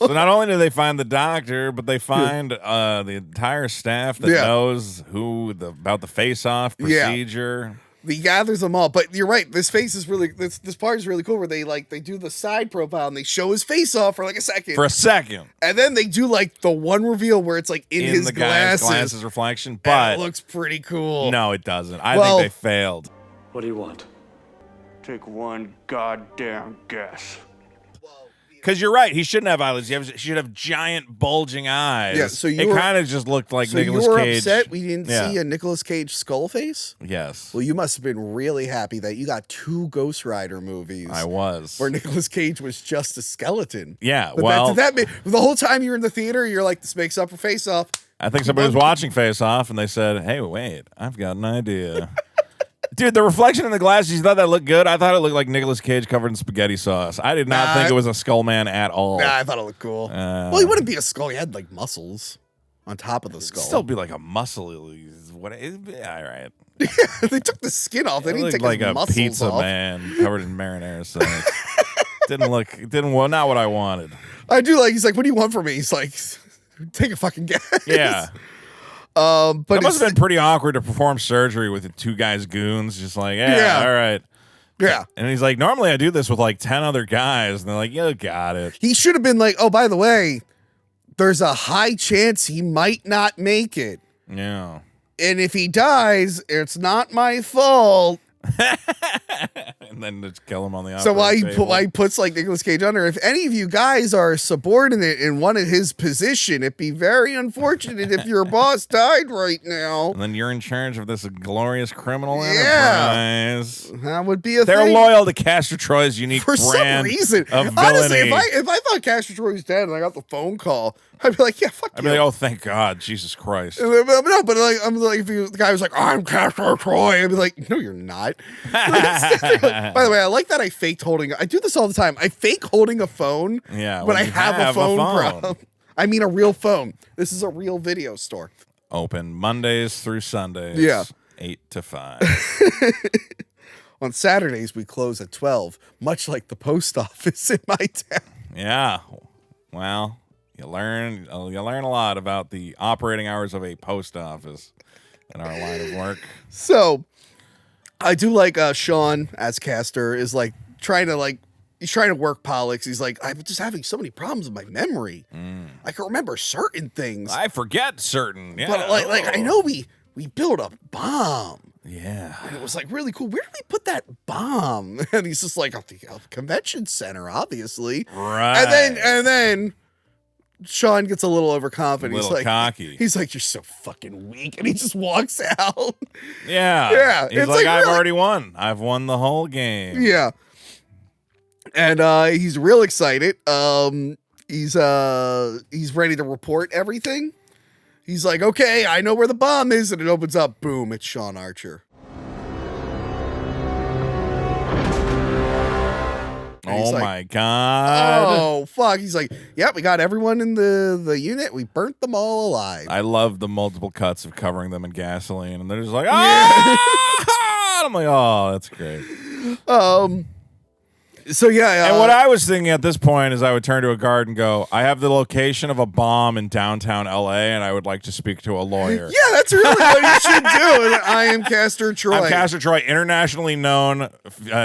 not only do they find the doctor, but they find the entire staff that knows about the face-off procedure. Yeah. He gathers them all, but you're right. This face is really this part is really cool. Where they do the side profile and they show his face off for like a second, and then they do like the one reveal where it's like in his the glasses. Glasses reflection. But it looks pretty cool. No, it doesn't. I think they failed. What do you want? Take one goddamn guess. Because you're right, he shouldn't have eyelids. He should have giant bulging eyes. Yeah, so it kind of just looked like Nicolas Cage. You were upset we didn't see a Nicolas Cage skull face? Yes. Well, you must have been really happy that you got 2 Ghost Rider movies. I was. Where Nicolas Cage was just a skeleton. Yeah, but the whole time you were in the theater, you're like, this makes up for Face Off. I think somebody was watching Face Off and they said, hey, wait, I've got an idea. Dude, the reflection in the glasses, you thought that looked good? I thought it looked like Nicolas Cage covered in spaghetti sauce. I did not think it was a skull man at all. Nah, I thought it looked cool. Well, he wouldn't be a skull. He had like muscles on top of the skull. Still be like a muscle. All right. They took the skin off. They didn't take like his a muscles pizza off. man covered in marinara sauce. Not what I wanted. I do like, he's like, what do you want from me? He's like, Take a fucking guess. Yeah. But that must have been pretty awkward to perform surgery with the two guys goons. Just like, Yeah. all right. Yeah. And he's like, normally I do this with like 10 other guys. And they're like, you got it. He should have been like, oh, by the way, there's a high chance he might not make it. Yeah. And if he dies, it's not my fault. And then just kill him on the So operating table. why he puts like Nicolas Cage under? If any of you guys are subordinate in one of his position, it'd be very unfortunate if your boss died right now. And then you're in charge of this glorious criminal Yeah. enterprise. That would be a They're thing. loyal to Castor Troy's unique For some brand reason. of Honestly, villainy. if I thought Castor Troy was dead and I got the phone call, I'd be like, yeah, fuck I'd you. be like, oh, thank God, Jesus Christ. No, but like I'm like, if the guy was like, I'm Castor Troy, I'd be like, no, you're not. By the way, I like that I faked holding. I do this all the time. I fake holding a phone. Yeah, when when I you have a have a phone phone. problem. I mean, a real phone. This is a real video store. Open Mondays through Sundays. Yeah. 8 to 5. On Saturdays, we close at 12, much like the post office in my town. Yeah. Well, you learn a lot about the operating hours of a post office in our line of work. So, I do like Sean as Castor is like trying to work Pollux. He's like, I'm just having so many problems with my memory. I can remember certain things, I forget certain. Yeah. but like I know we built a bomb. Yeah. And it was like really cool. Where did we put that bomb? And he's just like, at the convention center, obviously. Right. And then Sean gets a little overconfident. A little he's like, cocky. He's like, you're so fucking weak. And he just walks out. Yeah. Yeah, He's it's like, like I've really- already won. I've won the whole game. Yeah. And he's real excited. He's ready to report everything. He's like, okay, I know where the bomb is, and it opens up. Boom, it's Sean Archer. And he's Oh like, my God. oh fuck. He's like, yeah, we got everyone in the unit. We burnt them all alive. I love the multiple cuts of covering them in gasoline, and they're just like, ah! I'm like, oh, that's great. So yeah, And what I was thinking at this point is I would turn to a guard and go, I have the location of a bomb in downtown LA, and I would like to speak to a lawyer. yeah, that's really what you should do. And I am Castor Troy. I'm Castor Troy, internationally known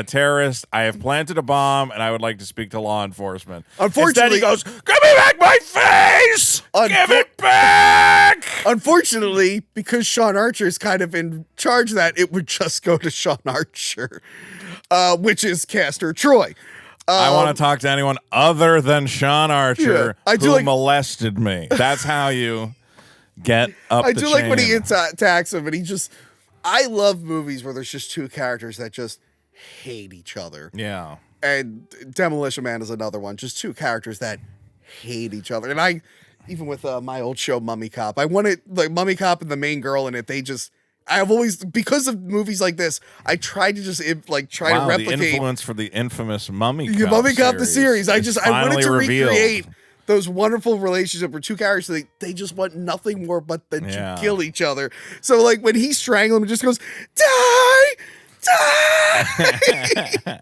terrorist. I have planted a bomb, and I would like to speak to law enforcement. Unfortunately- Instead, he goes, give me back my face! Give it back! Unfortunately, because Sean Archer is kind of in charge of that, it would just go to Sean Archer, which is Castor Troy. I want to talk to anyone other than Sean Archer I do who like- molested me. That's how you get up I the do like when he chain. attacks him, and he just. I love movies where there's just two characters that just hate each other. Yeah. And Demolition Man is another one. Just two characters that hate each other. And I, even with my old show Mummy Cop, I wanted like Mummy Cop and the main girl in it. They just. I've always, because of movies like this, I tried to just try to replicate the influence for the infamous Mummy the Cop Mummy Cop the series. I is wanted finally to revealed. recreate those wonderful relationships where two characters they just want nothing more but than Yeah. to kill each other. So like when he's strangling him, it just goes die.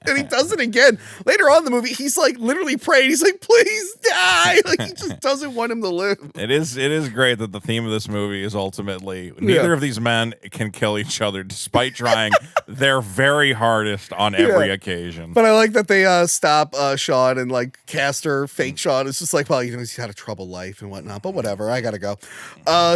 And he does it again later on in the movie. He's like literally praying. He's like, please die. Like he just doesn't want him to live. It is great that the theme of this movie is ultimately neither of these men can kill each other despite trying their very hardest on every occasion. But I like that they stop Sean and like Castor, fake Sean. It's just like, well, you know, he's had a troubled life and whatnot, but whatever. I gotta go.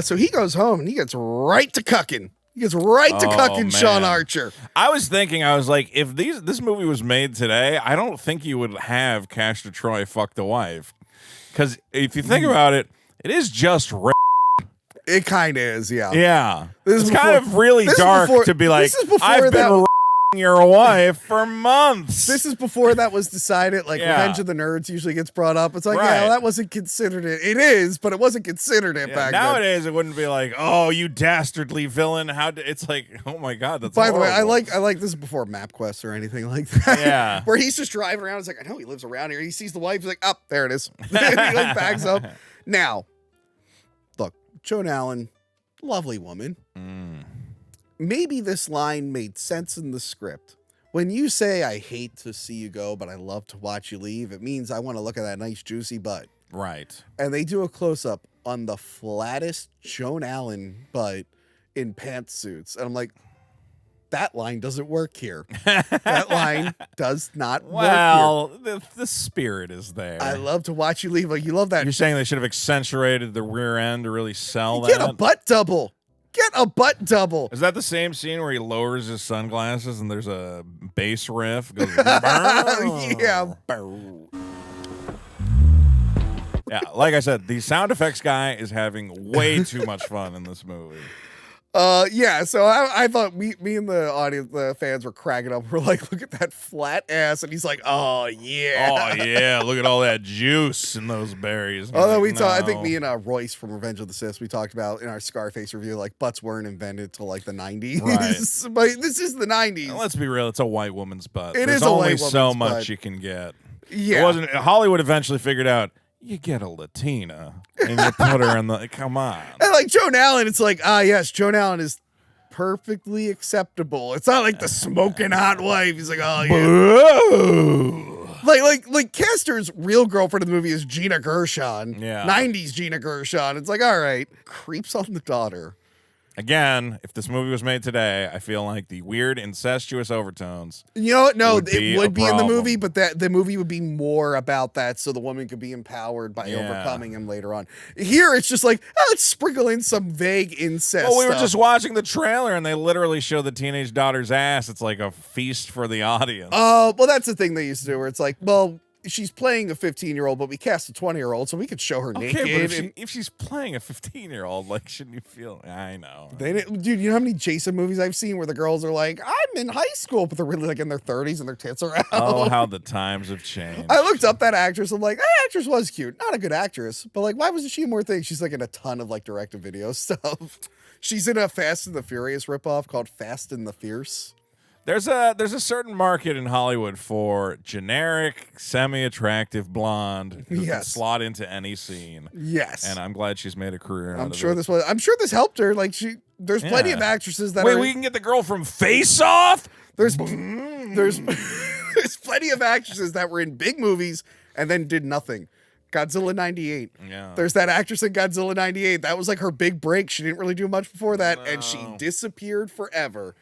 So he goes home and he gets right to cucking. He gets right to cucking Sean man. Archer. I was thinking, I was like, if this movie was made today, I don't think you would have Castor Troy fuck the wife. Because if you think about it, it is just It kind of is, yeah. yeah. This is It's kind before- of really this is dark before- to be like, this is before I've that- been your wife for months. This is before that was decided. Like Yeah. Revenge of the Nerds usually gets brought up. It's like, Right. yeah, that wasn't considered it. It is, but it wasn't considered it back then. Nowadays, it wouldn't be like, oh, you dastardly villain. It's like, oh my God, that's By the way, I horrible. like this is before MapQuest or anything like that. Yeah. Where he's just driving around. It's like, I know he lives around here. He sees the wife. He's like, up, there it is. And he like backs up. Now, look, Joan Allen, lovely woman. Maybe this line made sense in the script. When you say, I hate to see you go, but I love to watch you leave, it means I want to look at that nice juicy butt. Right. And they do a close-up on the flattest Joan Allen butt in pantsuits. And I'm like, that line doesn't work here. That line does not work here. Well, the spirit is there. I love to watch you leave. Like, you love that. You're saying they should have accentuated the rear end to really sell that? Get a butt double. Get a butt double. Is that the same scene where he lowers his sunglasses and there's a bass riff? Goes, yeah. Yeah, like I said, the sound effects guy is having way too much fun in this movie. Yeah, so I thought me and the audience, the fans were cracking up. We're like, look at that flat ass. And he's like, oh, yeah. Oh, yeah, look at all that juice in those berries. Although like, I think me and Royce from Revenge of the Sith, we talked about in our Scarface review, like, butts weren't invented till like the 90s. Right. But this is the 90s. Well, let's be real, it's a white woman's butt. It There's is a only white so woman's much butt. you can get. Yeah. It wasn't Hollywood eventually figured out you get a Latina and you put her in the come on. And like Joan Allen, it's like, yes, Joan Allen is perfectly acceptable. It's not like the smoking hot wife. He's like, oh yeah. Like Castor's real girlfriend in the movie is Gina Gershon. Yeah. 90s Gina Gershon. It's like, all right. Creeps on the daughter. Again, if this movie was made today, I feel like the weird incestuous overtones. You know what? No, would it would be in the problem. movie, but the movie would be more about that so the woman could be empowered by overcoming him later on. Here, it's just like, let's sprinkle in some vague incest Well, we were stuff. just watching the trailer and they literally show the teenage daughter's ass. It's like a feast for the audience. Oh, well, that's the thing they used to do where it's like, well, she's playing a 15-year-old, but we cast a 20-year-old, so we could show her naked. But if she's playing a 15-year-old, like, shouldn't you feel? I know. Dude, you know how many Jason movies I've seen where the girls are like, I'm in high school, but they're really like in their 30s and their tits are out. Oh, how the times have changed. I looked up that actress. I'm like, that actress was cute. Not a good actress, but like, why wasn't she in more things? She's like in a ton of like direct-to-video stuff. She's in a Fast and the Furious ripoff called Fast and the Fierce. There's a certain market in Hollywood for generic, semi-attractive blonde who can slot into any scene. Yes. And I'm glad she's made a career out of it. I'm sure this helped her. Like there's plenty of actresses that we can get the girl from Face Off? There's there's plenty of actresses that were in big movies and then did nothing. Godzilla 98. Yeah. There's that actress in Godzilla 98. That was like her big break. She didn't really do much before that, and she disappeared forever.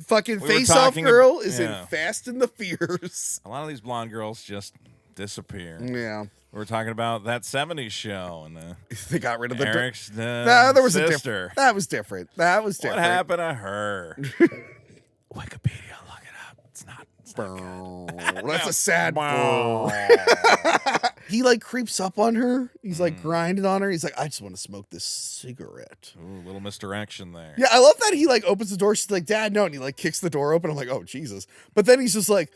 Fucking Face-Off girl is in Fast and the Fierce. A lot of these blonde girls just disappear. Yeah. We were talking about that 70s show and they got rid of the Eric's there was sister. That was different. What happened to her? Wikipedia, look it up. It's not good. That's a sad He like creeps up on her. He's like grinding on her. He's like, I just want to smoke this cigarette. Ooh, little misdirection there. Yeah, I love that he like opens the door. She's like, Dad, no. And he like kicks the door open. I'm like, oh, Jesus. But then he's just like,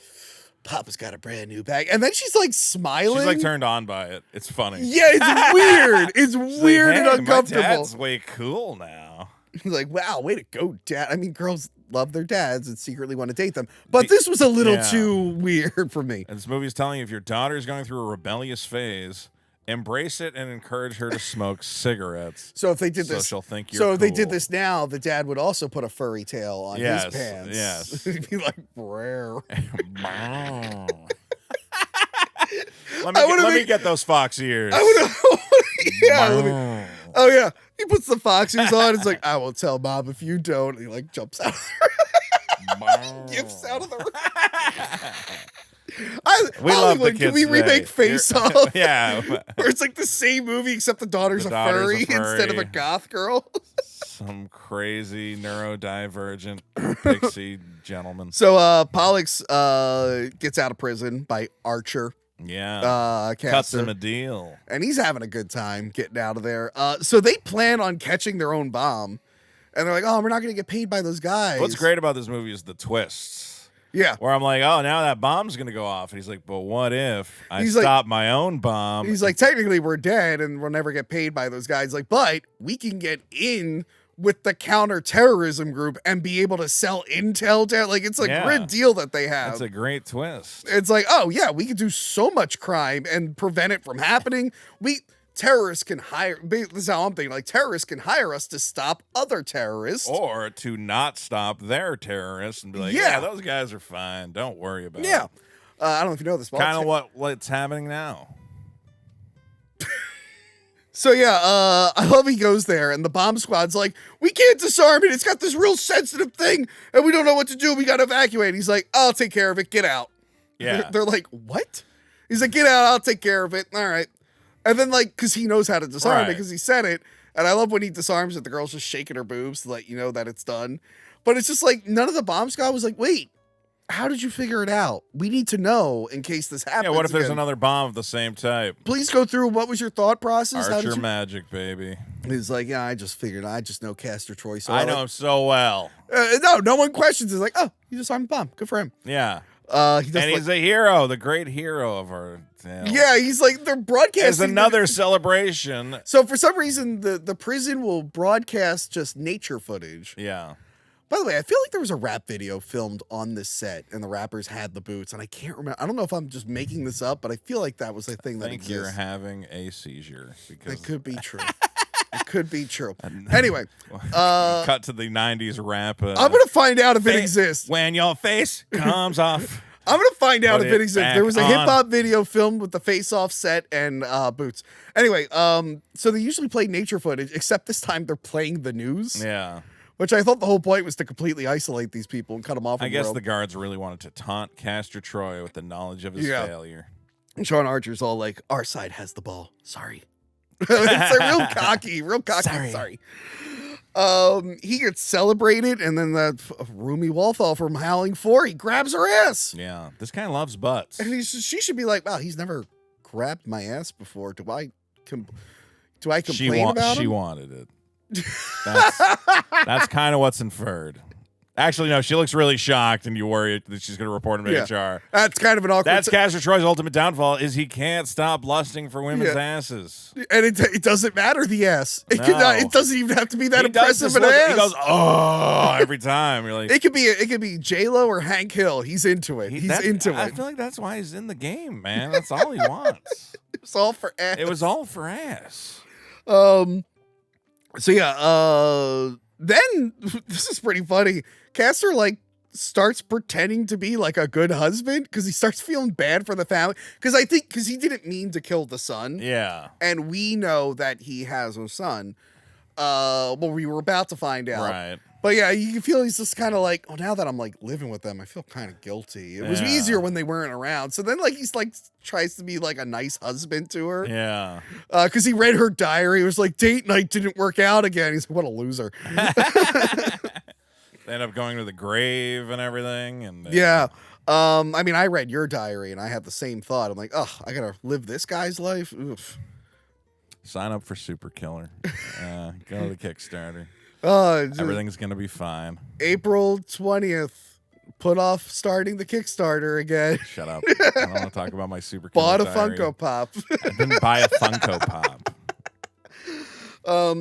Papa's got a brand new bag. And then she's like smiling. She's like turned on by it. It's funny. Yeah, it's weird. It's weird and uncomfortable. My dad's way cool now. He's like, wow, way to go, Dad. I mean, girls love their dads and secretly want to date them. But this was a little too weird for me. And this movie's telling you if your daughter's going through a rebellious phase, embrace it and encourage her to smoke cigarettes. So if they did this, she'll think you're so if they cool. did this now, the dad would also put a furry tail on his pants. Yes. He'd be like, rare. Let me get those fox ears. Yeah. Oh yeah. He puts the fox ears on. It's like, I will tell Mom if you don't. And he like jumps out. Gifts out of the room. We love the kids Can we remake today. Face Off? Yeah. Where it's like the same movie except the daughter's a furry instead of a goth girl. Some crazy neurodivergent pixie gentleman. So Pollux gets out of prison by Archer. Yeah. Castor. Cuts him a deal. And he's having a good time getting out of there. So they plan on catching their own bomb. And they're like, oh, we're not going to get paid by those guys. What's great about this movie is the twists. Yeah. Where I'm like, oh, now that bomb's going to go off. And he's like, but what if I stop my own bomb? He's like, technically we're dead and we'll never get paid by those guys. Like, but we can get in with the counterterrorism group and be able to sell intel to, like, it's a great deal that they have. That's a great twist. It's like, oh yeah, we could do so much crime and prevent it from happening. Terrorists can hire, this is how I'm thinking, like terrorists can hire us to stop other terrorists. Or to not stop their terrorists and be like, yeah, those guys are fine. Don't worry about it. Yeah. I don't know if you know this. Kind of what's happening now. So yeah, I love he goes there, and the bomb squad's like, we can't disarm it. It's got this real sensitive thing, and we don't know what to do. We got to evacuate. He's like, I'll take care of it. Get out. Yeah. They're like, what? He's like, get out. I'll take care of it. All right. And then like, because he knows how to disarm it because he said it. And I love when he disarms it. The girl's just shaking her boobs to let you know that it's done. But it's just like, none of the bomb squad was like, wait, how did you figure it out? We need to know in case this happens. Yeah, what if there's again. another bomb of the same type? Please go through what was your thought process? Archer magic, baby. He's like, yeah, I just know Castor Troy. So I know him so well. No one questions. He's like, oh, he disarmed the bomb. Good for him. Yeah. He's a hero, the great hero of our tale. Yeah, he's like, they're broadcasting. There's another celebration. So for some reason, the prison will broadcast just nature footage. Yeah. By the way, I feel like there was a rap video filmed on this set, and the rappers had the boots, and I can't remember. I don't know if I'm just making this up, but I feel like that was a thing that exists. You're having a seizure. Because it could be true. It could be true. Anyway, cut to the 90s rap. I'm gonna find out if it exists. When your face comes off. I'm gonna find out if it exists. There was a on. hip hop video filmed with the face-off set and boots. Anyway, so they usually play nature footage, except this time they're playing the news. Yeah. Which I thought the whole point was to completely isolate these people and cut them off. I guess the guards really wanted to taunt Castor Troy with the knowledge of his failure. And Sean Archer's all like, "Our side has the ball. Sorry." It's like real cocky. Sorry. He gets celebrated, and then that Rumi Walthall from Howling 4, he grabs her ass. Yeah, this guy loves butts. And she should be like, wow, he's never grabbed my ass before. Do I complain about him? She wanted it. That's kind of what's inferred. Actually, no, she looks really shocked, and you worry that she's going to report him to HR. That's kind of an awkward... That's Castor Troy's ultimate downfall, is he can't stop lusting for women's asses. And it doesn't matter, the ass. It doesn't even have to be that impressive an ass. He goes, oh, every time. You're like, it could be J-Lo or Hank Hill. He's into it. He's into it. I feel like that's why he's in the game, man. That's all he wants. It was all for ass. It was all for ass. So yeah, then this is pretty funny. Castor like starts pretending to be like a good husband because he starts feeling bad for the family. Because he didn't mean to kill the son. Yeah. And we know that he has a son. Well, we were about to find out. Right. But yeah, you can feel he's just kind of like, oh, now that I'm like living with them, I feel kind of guilty. It was easier when they weren't around. So then like he's like tries to be like a nice husband to her. Yeah. Because he read her diary. It was like, date night didn't work out again. He's like, what a loser. They end up going to the grave and everything. And yeah. I mean, I read your diary and I had the same thought. I'm like, oh, I gotta live this guy's life. Oof. Sign up for Super Killer. Go to the Kickstarter. Everything's gonna be fine. April 20th. Put off starting the Kickstarter again. Shut up. I don't want to talk about my Super Killer Bought a diary. Funko Pop. I didn't buy a Funko Pop.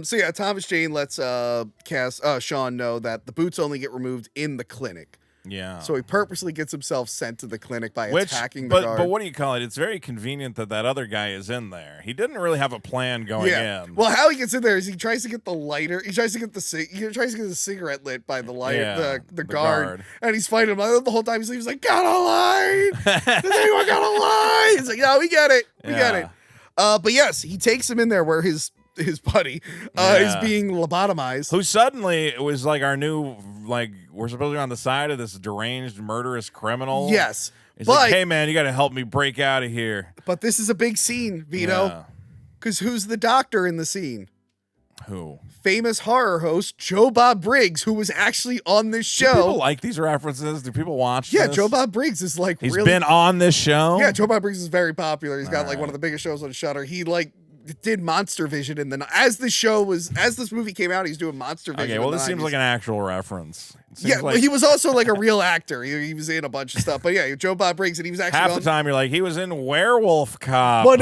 So yeah, Thomas Jane lets Sean know that the boots only get removed in the clinic. Yeah. So he purposely gets himself sent to the clinic by attacking the guard. But what do you call it? It's very convenient that other guy is in there. He didn't really have a plan going in. Well, how he gets in there is he tries to get the lighter. He tries to get the cigarette lit by the light. Yeah, the guard, and he's fighting him the whole time. He's like, "Got a line? Does anyone got a line?" He's like, "Yeah, we get it. We get it." But yes, he takes him in there where his buddy is being lobotomized. Who suddenly was like our new, like, we're supposed to be on the side of this deranged, murderous criminal. Yes. He's like, hey, man, you got to help me break out of here. But this is a big scene, Vito. Because who's the doctor in the scene? Who? Famous horror host Joe Bob Briggs, who was actually on this show. Do people like these references? Do people watch this? Yeah, Joe Bob Briggs is like He's been on this show? Yeah, Joe Bob Briggs is very popular. He's got like one of the biggest shows on Shudder. He like did Monster Vision as this movie came out, he's doing Monster Vision. Okay, well, this seems like an actual reference. Yeah, but he was also like a real actor. He was in a bunch of stuff. But yeah, Joe Bob Briggs, and he was actually half the time you're like, he was in Werewolf Cop. Well,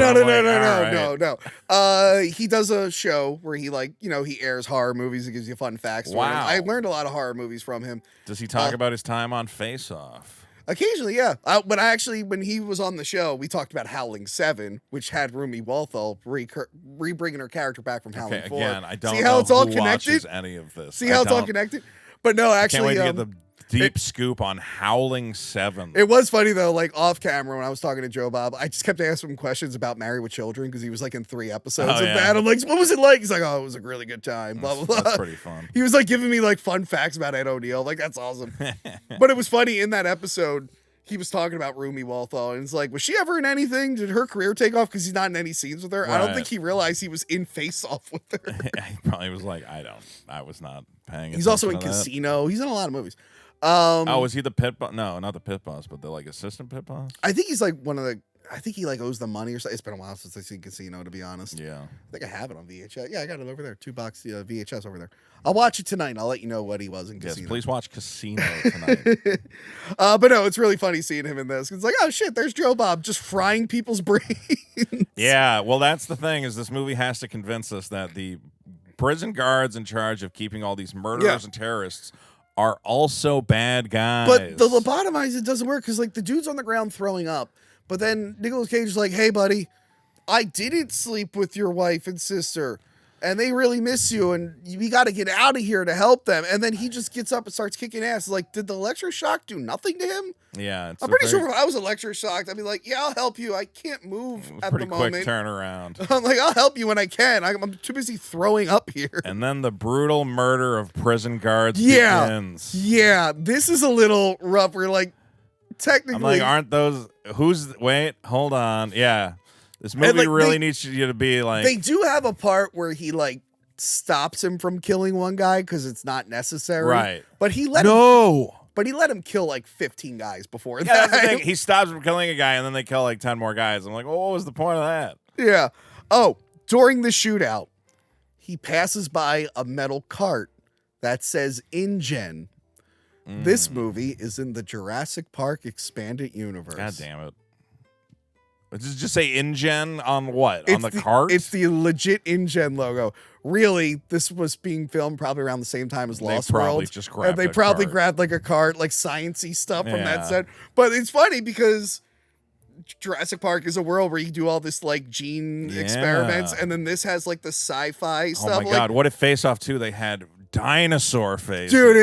no. He does a show where he he airs horror movies and gives you fun facts. Wow. I learned a lot of horror movies from him. Does he talk about his time on Face Off? Occasionally, yeah. But when he was on the show, we talked about Howling 7, which had Rumi Walthall re-bringing her character back from Howling 4. Again, I don't See how know it's all who connected? watches any of this. See how it's all connected? But no, actually, can't wait to get deep scoop on Howling 7. It was funny though, like off camera when I was talking to Joe Bob, I just kept asking him questions about Married with Children because he was like in 3 episodes of that. I'm like, what was it like? He's like, oh, it was a really good time. Blah blah blah. That's pretty fun. He was like giving me like fun facts about Ed O'Neill. Like that's awesome. But it was funny in that episode. He was talking about Rumi Walthall, and it's like, was she ever in anything? Did her career take off because he's not in any scenes with her? Right. I don't think he realized he was in Face Off with her. He probably was like, I was not paying attention. He's also in that. Casino. He's in a lot of movies. Was he the pit boss? No, not the pit boss, but the like assistant pit boss? I think he's like one of the. I think he like owes the money or something. It's been a while since I've seen Casino, to be honest. Yeah. I think I have it on VHS. Yeah, I got it over there. 2 box VHS over there. I'll watch it tonight and I'll let you know what he was in Casino. Yes, please watch Casino tonight. But no, it's really funny seeing him in this. It's like, oh shit, there's Joe Bob just frying people's brains. Yeah, well, that's the thing is this movie has to convince us that the prison guards in charge of keeping all these murderers and terrorists are also bad guys. But the lobotomize, it doesn't work because like the dude's on the ground throwing up. But then Nicolas Cage is like, hey, buddy, I didn't sleep with your wife and sister, and they really miss you, and we got to get out of here to help them. And then he just gets up and starts kicking ass. Like, did the electroshock do nothing to him? Yeah. I'm pretty sure if I was electroshocked, I'd be like, yeah, I'll help you. I can't move at the moment. Pretty quick turnaround. I'm like, I'll help you when I can. I'm too busy throwing up here. And then the brutal murder of prison guards begins. Yeah, this is a little rough. We're like, technically. I'm like, aren't those... Wait, hold on. Yeah. This movie really needs you to be like... They do have a part where he, like, stops him from killing one guy because it's not necessary. Right. But he let him kill, like, 15 guys before that. That's the thing. He stops from killing a guy, and then they kill, like, 10 more guys. I'm like, well, what was the point of that? Yeah. Oh, during the shootout, he passes by a metal cart that says InGen. This movie is in the Jurassic Park expanded universe. God damn it. Does it just say InGen on what? On the cart? It's the legit InGen logo. Really, this was being filmed probably around the same time as Lost World. They probably grabbed like a cart, like science-y stuff from that set. But it's funny because Jurassic Park is a world where you do all this like gene experiments, and then this has like the sci-fi stuff. Oh my God, what if Face Off 2 they had dinosaur faces? Dude,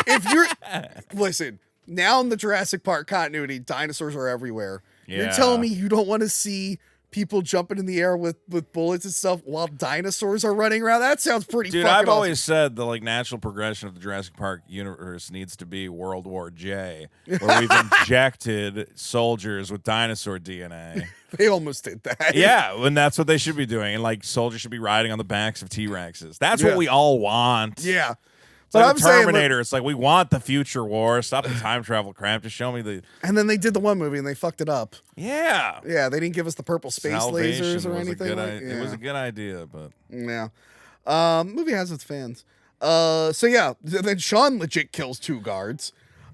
if you're listen, now in the Jurassic Park continuity, dinosaurs are everywhere. You're telling me you don't want to see people jumping in the air with bullets and stuff while dinosaurs are running around? That sounds pretty fucking awesome. I've always said the like natural progression of the Jurassic Park universe needs to be World War J, where we've injected soldiers with dinosaur DNA. They almost did that. Yeah, and that's what they should be doing. And like soldiers should be riding on the backs of T-Rexes. That's what we all want. Yeah. But like I'm Terminator, it's like we want the future war. Stop the time travel crap. Just show me the. And then they did the one movie and they fucked it up. Yeah. Yeah, they didn't give us the purple space lasers or anything. It was a good idea, but yeah. Movie has its fans. So yeah, then Sean legit kills 2 guards.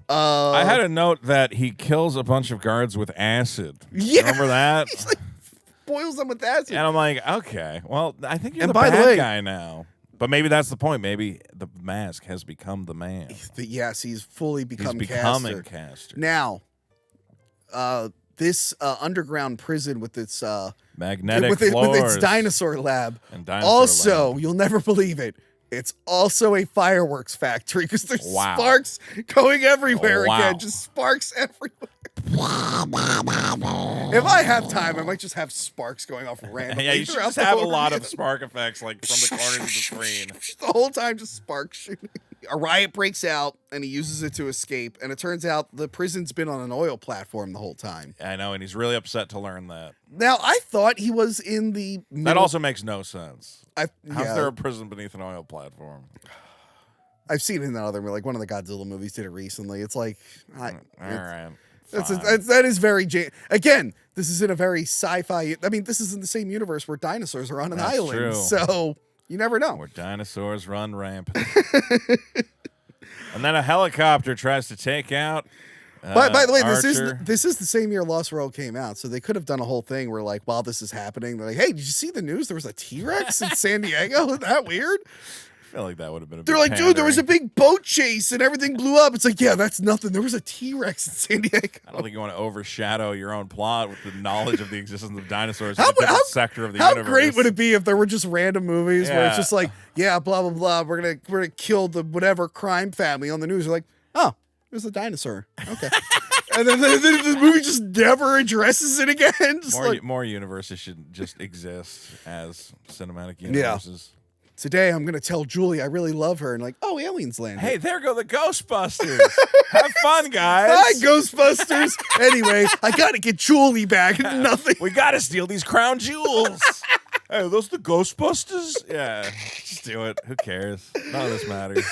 I had a note that he kills a bunch of guards with acid. Yeah. Remember that? He's like boils them with acid. And I'm like, okay, well, I think you're the bad guy now. But maybe that's the point. Maybe the mask has become the man. Yes, he's fully becoming Caster. Now, this underground prison with its magnetic floors. with its dinosaur lab. You'll never believe it. It's also a fireworks factory because there's sparks going everywhere again. Just sparks everywhere. If I have time, I might just have sparks going off randomly. Yeah, you should just have a lot of spark effects like from the corners of the screen. The whole time, just sparks shooting. A riot breaks out, and he uses it to escape. And it turns out the prison's been on an oil platform the whole time. I know, and he's really upset to learn that. Now, I thought he was in the middle. That also makes no sense. How's Yeah. there a prison beneath an oil platform? I've seen it in that other, like one of the Godzilla movies did it recently. It's like, all right. That is very again. This is in a very sci-fi. I mean, this is in the same universe where dinosaurs are on an island. True. So you never know. Where dinosaurs run rampant. And then a helicopter tries to take out. By the way, Archer. this is the same year Lost World came out, so they could have done a whole thing where, like, while this is happening, they're like, "Hey, did you see the news? There was a T-Rex in San Diego. Isn't that weird?" I feel like that would have been a They're like, dude, there was a big boat chase and everything blew up. It's like, yeah, that's nothing. There was a T-Rex in San Diego. I don't think you want to overshadow your own plot with the knowledge of the existence of dinosaurs in a different sector of the universe. How great would it be if there were just random movies where it's just like, yeah, blah, blah, blah. We're gonna kill the whatever crime family on the news. You're like, oh, There's a dinosaur. Okay. And then the movie just never addresses it again. More universes should just exist as cinematic universes. Today I'm going to tell Julie I really love her. And like, oh, aliens landed. Hey, there go the Ghostbusters. Have fun, guys. Hi, Ghostbusters. Anyway, I got to get Julie back. Nothing. We got to steal these crown jewels. Hey, are those the Ghostbusters? Yeah, just do it. Who cares? None of this matters.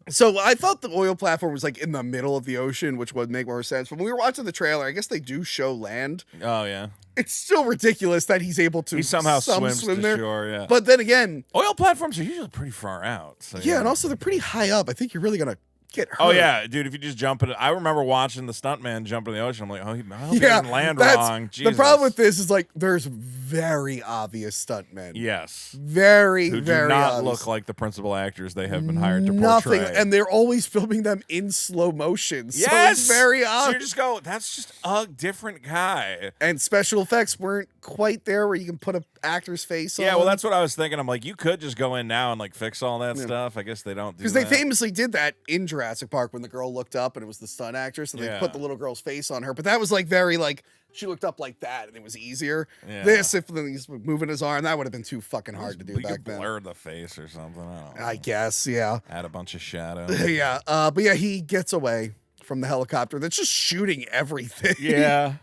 So I thought the oil platform was like in the middle of the ocean, which would make more sense. But when we were watching the trailer, I guess they do show land. Oh, yeah. It's still ridiculous that he's able to somehow swims swim to there. Shore, yeah. But then again, oil platforms are usually pretty far out. So, yeah, and also they're pretty high up. I think you're really gonna get hurt. Oh yeah, dude! If you just jump in, I remember watching the stuntman jump in the ocean. I'm like, oh, I hope he doesn't land wrong. Jesus. The problem with this is like there's very obvious stuntmen. Yes, who very do not obvious. Look like the principal actors they have been hired to Nothing, portray. and they're always filming them in slow motion. So Yes, it's very so odd. you just go, that's just a different guy. And special effects weren't quite there where you can put an actor's face on. Yeah, well, that's what I was thinking. I'm like, you could just go in now and like fix all that stuff. I guess they don't do that. Because they famously did that in Jurassic Park when the girl looked up and it was the stunt actress and they put the little girl's face on her. But that was like very like she looked up like that and it was easier. Yeah. This, if he's moving his arm, that would have been too fucking hard to do we back could then. blur the face or something. I don't know. I guess, yeah. Add a bunch of shadow. Yeah. But yeah, he gets away from the helicopter that's just shooting everything. Yeah.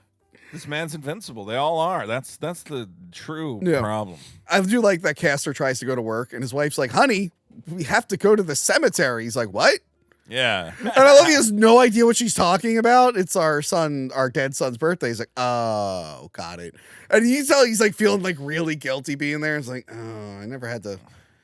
This man's invincible. They all are. That's the true problem. I do like that Castor tries to go to work and his wife's like, honey, we have to go to the cemetery. He's like, what? Yeah. And I love he has no idea what she's talking about. It's our dead son's birthday. He's like, oh, got it. And you tell he's like feeling like really guilty being there. It's like, oh, I never had to.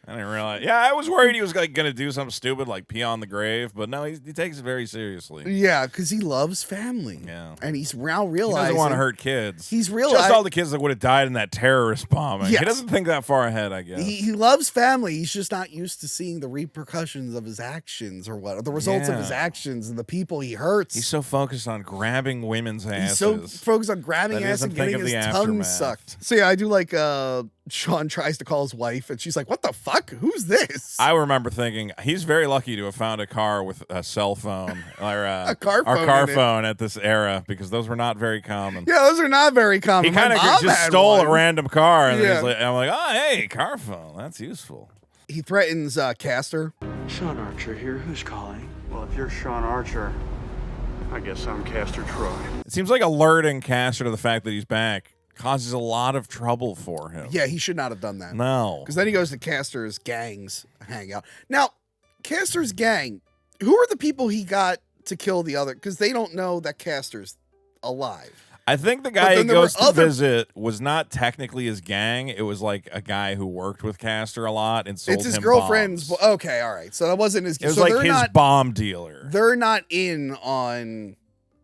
I didn't realize. Yeah, I was worried he was like gonna do something stupid like pee on the grave, but no, he takes it very seriously. Yeah, because he loves family. Yeah, and he's now realizing he doesn't want to hurt kids. He's realized just all the kids that would have died in that terrorist bombing. Yes. He doesn't think that far ahead. I guess he loves family. He's just not used to seeing the repercussions of his actions or what, the results of his actions and the people he hurts. He's so focused on grabbing women's asses. He's so focused on grabbing ass and getting his tongue sucked. So yeah, I do like Sean tries to call his wife and she's like, what the fuck? Who's this? I remember thinking he's very lucky to have found a car with a cell phone or a car phone at this era because those were not very common. Yeah, those are not very common. He kind of just stole a random car and he's like, I'm like, oh, hey, car phone. That's useful. He threatens Castor. Sean Archer here. Who's calling? Well, if you're Sean Archer, I guess I'm Castor Troy. It seems like alerting Castor to the fact that he's back causes a lot of trouble for him. Yeah, he should not have done that. No. Because then he goes to Castor's gang's hangout. Now, Castor's gang, who are the people he got to kill the other? Because they don't know that Castor's alive. I think the guy he goes to visit was not technically his gang. It was like a guy who worked with Castor a lot and sold him bombs. It's his girlfriend's. Okay, all right. So that wasn't his. It was like his bomb dealer. They're not in on.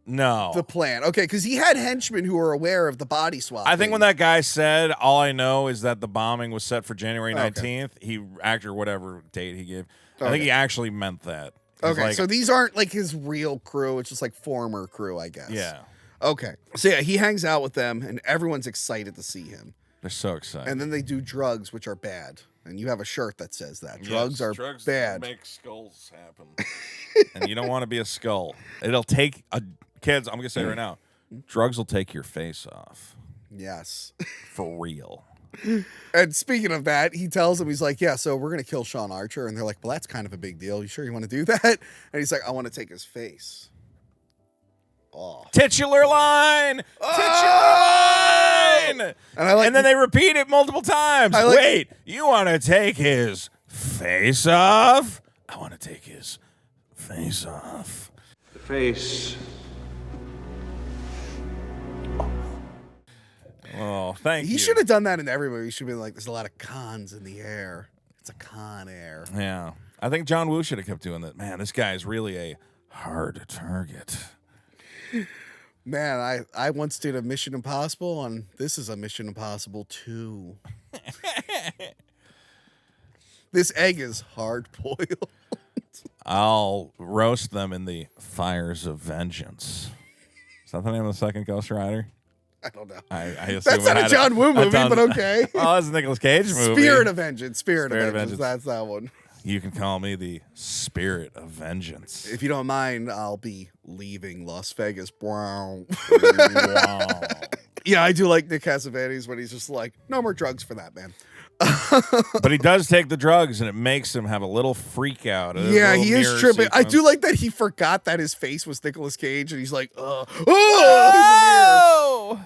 No. The plan. Okay, because he had henchmen who were aware of the body swap. I think when that guy said, all I know is that the bombing was set for January 19th, he actor whatever date he gave. I think he actually meant that. Okay, like, so these aren't like his real crew. It's just like former crew, I guess. Yeah. Okay. So yeah, he hangs out with them and everyone's excited to see him. They're so excited. And then they do drugs, which are bad. And you have a shirt that says that. Drugs are bad. Make skulls happen. And you don't want to be a skull. It'll take kids, I'm going to say right now, drugs will take your face off. Yes. For real. And speaking of that, he tells him, he's like, yeah, so we're going to kill Sean Archer. And they're like, well, that's kind of a big deal. You sure you want to do that? And he's like, I want to take his face. Oh. Titular line! Oh! Titular line! And then they repeat it multiple times. Wait, you want to take his face off? I want to take his face off. The face. Oh, thank you. He should have done that in every movie. He should have been like, there's a lot of cons in the air. It's a con air. Yeah. I think John Woo should have kept doing that. Man, this guy is really a hard target. Man, I once did a Mission Impossible, and this is a Mission Impossible 2. This egg is hard boiled. I'll roast them in the fires of vengeance. Is that the name of the second Ghost Rider? I don't know. I assume that's not a John Woo movie, but okay. Oh, that's a Nicolas Cage movie. Spirit of Vengeance. Spirit of Vengeance. That's that one. You can call me the spirit of vengeance. If you don't mind, I'll be leaving Las Vegas. Wow. Yeah, I do like Nick Cassavetes when he's just like, no more drugs for that, man. But he does take the drugs, and it makes him have a little freak out. Yeah, he is tripping. I do like that he forgot that his face was Nicolas Cage, and he's like, oh!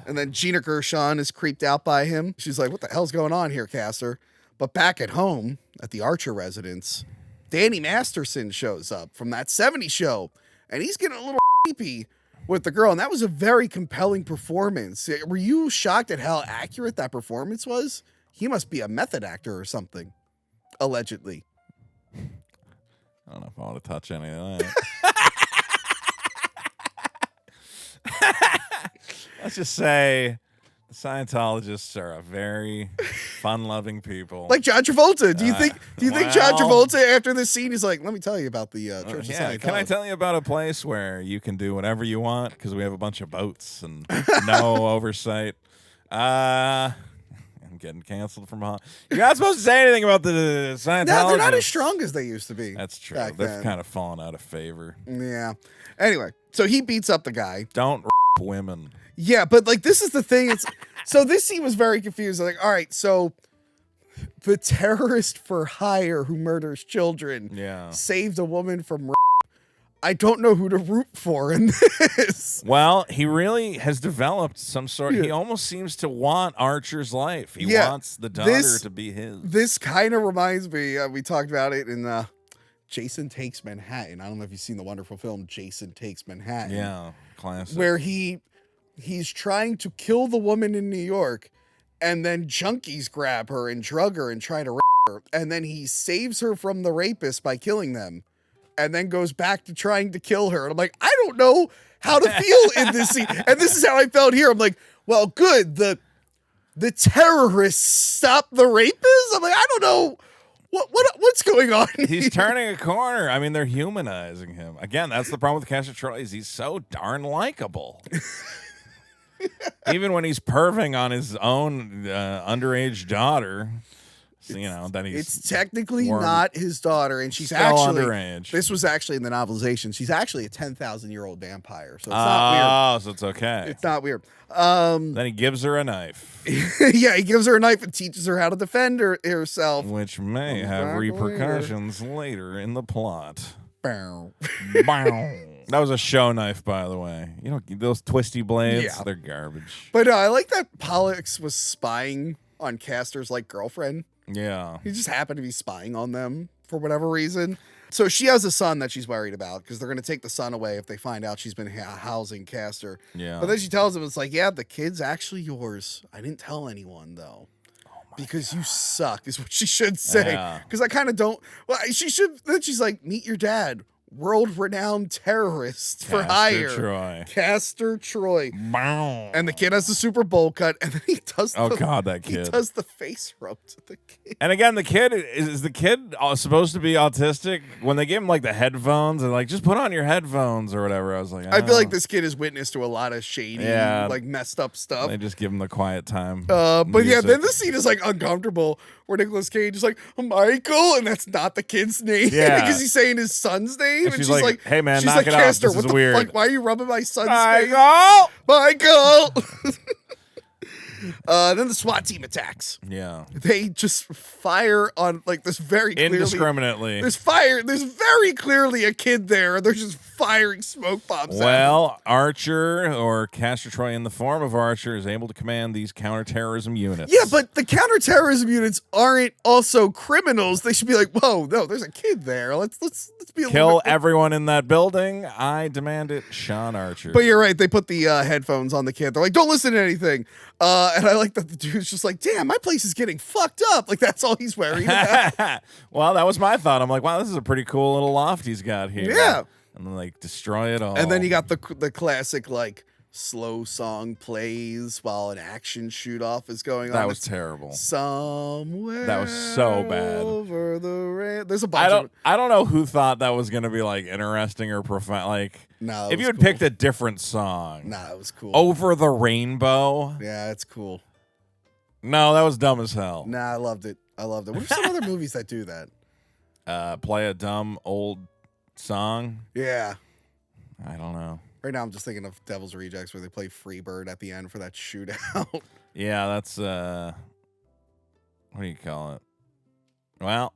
And then Gina Gershon is creeped out by him. She's like, what the hell's going on here, Castor? But back at home, at the Archer residence, Danny Masterson shows up from that 70s show, and he's getting a little creepy with the girl, and that was a very compelling performance. Were you shocked at how accurate that performance was? He must be a method actor or something, allegedly. I don't know if I want to touch any of that. Let's just say the Scientologists are a very fun-loving people. Like John Travolta. Do you think John Travolta after this scene is like, let me tell you about the Church of Scientology? Can I tell you about a place where you can do whatever you want because we have a bunch of boats and no oversight? I'm getting canceled from Hollywood. You're not supposed to say anything about the Scientologists. No, they're not as strong as they used to be. That's true. They've kind of fallen out of favor. Yeah. Anyway, so he beats up the guy. Don't women. Yeah, but like this is the thing. So this scene was very confused. Like, all right, so the terrorist for hire who murders children saved a woman from rape. I don't know who to root for in this. Well, he really has developed some sort. He almost seems to want Archer's life. He wants the daughter to be his. This kind of reminds me. We talked about it in Jason Takes Manhattan. I don't know if you've seen the wonderful film Jason Takes Manhattan. Yeah, classic. Where he's trying to kill the woman in New York, and then junkies grab her and drug her and try to rape her, and then he saves her from the rapist by killing them, and then goes back to trying to kill her. And I'm like, I don't know how to feel in this scene. And this is how I felt here. I'm like, well, good. The terrorists stopped the rapists. I'm like, I don't know. What's going on? He's turning a corner. I mean, they're humanizing him. Again, that's the problem with Castor Troy is he's so darn likable. Even when he's perving on his own underage daughter, then it's technically not his daughter, and she's still actually underage. This was actually in the novelization. She's actually a 10,000-year-old vampire, so it's not weird. Oh, so it's okay. It's not weird. Then he gives her a knife. Yeah, he gives her a knife and teaches her how to defend herself, which may have repercussions later in the plot. Bow. That was a show knife, by the way. You know, those twisty blades, they're garbage. But I like that Pollux was spying on Castor's girlfriend. Yeah. He just happened to be spying on them for whatever reason. So she has a son that she's worried about because they're going to take the son away if they find out she's been housing Castor. Yeah. But then she tells him, it's like, yeah, the kid's actually yours. I didn't tell anyone, though. Because you suck is what she should say. Because I kind of don't. Well, she should. Then she's like, meet your dad. World-renowned terrorist for hire. Castor Troy. And the kid has the Super Bowl cut, and then he does that kid. He does the face rub to the kid. And again, the kid, is the kid supposed to be autistic? When they gave him the headphones, and just put on your headphones or whatever, I was like, I feel like this kid is witness to a lot of shady, messed up stuff. They just give him the quiet time. But then the scene is uncomfortable where Nicolas Cage is like, Michael, and that's not the kid's name because he's saying his son's name. And she's like, hey man, she's knock like, it Castor, off. This what is the weird. fuck? Why are you rubbing my son's Michael! face? Michael! Then the SWAT team attacks. Yeah. They just fire on this very clearly indiscriminately. There's very clearly a kid there. They're just firing smoke bombs. Well, Archer or Castor Troy in the form of Archer is able to command these counterterrorism units. Yeah, but the counterterrorism units aren't also criminals. They should be like, whoa, no, there's a kid there. Let's be a kill everyone in that building. I demand it, Sean Archer. But you're right. They put the headphones on the kid. They're like, don't listen to anything. And I like that the dude's just like, damn, my place is getting fucked up. That's all he's worried about. Well, that was my thought. I'm like, wow, this is a pretty cool little loft he's got here. Yeah. And then destroy it all. And then you got the classic slow song plays while an action shoot off is going on. That was terrible. Somewhere. That was so bad. Over the there's a bunch I don't know who thought that was going to be interesting or profound. No, if you had picked a different song. Nah, it was cool. Over the Rainbow. Yeah, it's cool. No, that was dumb as hell. Nah, I loved it. What are some other movies that do that? play a dumb old song. Yeah. I don't know. Right now I'm just thinking of Devil's Rejects where they play Freebird at the end for that shootout. Yeah, that's what do you call it? Well,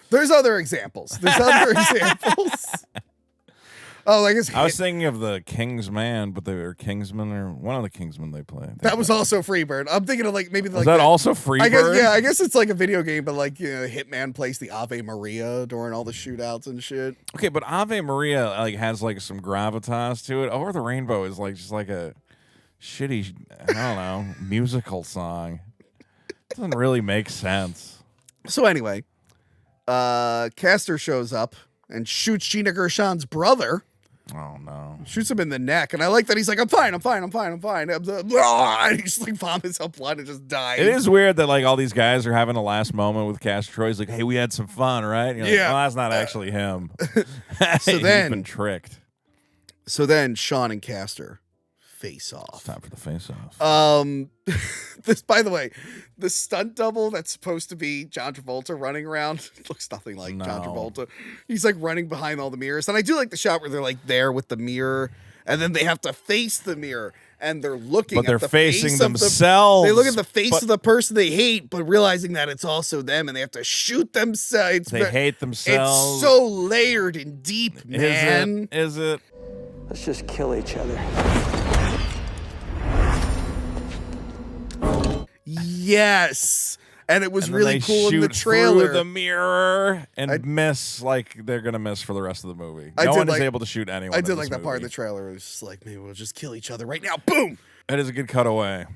there's other examples. Oh, I guess I was thinking of the Kingsman, but they were Kingsman or one of the Kingsmen they play. That was also Freebird. I'm thinking of like maybe was that also Freebird? I guess it's like a video game, but like Hitman plays the Ave Maria during all the shootouts and shit. Okay, but Ave Maria like has like some gravitas to it. Over the Rainbow is like just like a shitty, I don't know, musical song. Doesn't really make sense. So anyway, Castor shows up and shoots Gina Gershon's brother. Oh no! Shoots him in the neck, and I like that he's like, I'm fine. And he just like vomits up blood and just dies. It is weird that like all these guys are having a last moment with Castor Troy. He's like, "Hey, we had some fun, right?" And you're like, well, that's not actually him. So then, he's been tricked. So then, Sean and Castor face off. It's time for the face off. This, by the way, the stunt double that's supposed to be John Travolta running around looks nothing like John Travolta. He's like running behind all the mirrors, and I do like the shot where they're like there with the mirror, and then they have to face the mirror, and they're looking. But they're at the facing face themselves. They look at the face of the person they hate, but realizing that it's also them, and they have to shoot themselves. They hate themselves. It's so layered and deep, man. Is it? Let's just kill each other. Yes. And it was and really cool in the trailer. Through the mirror and miss like they're gonna miss for the rest of the movie. No one is able to shoot anyone. I did like that part of the trailer. It was just like, maybe we'll just kill each other right now. Boom. It is a good cutaway.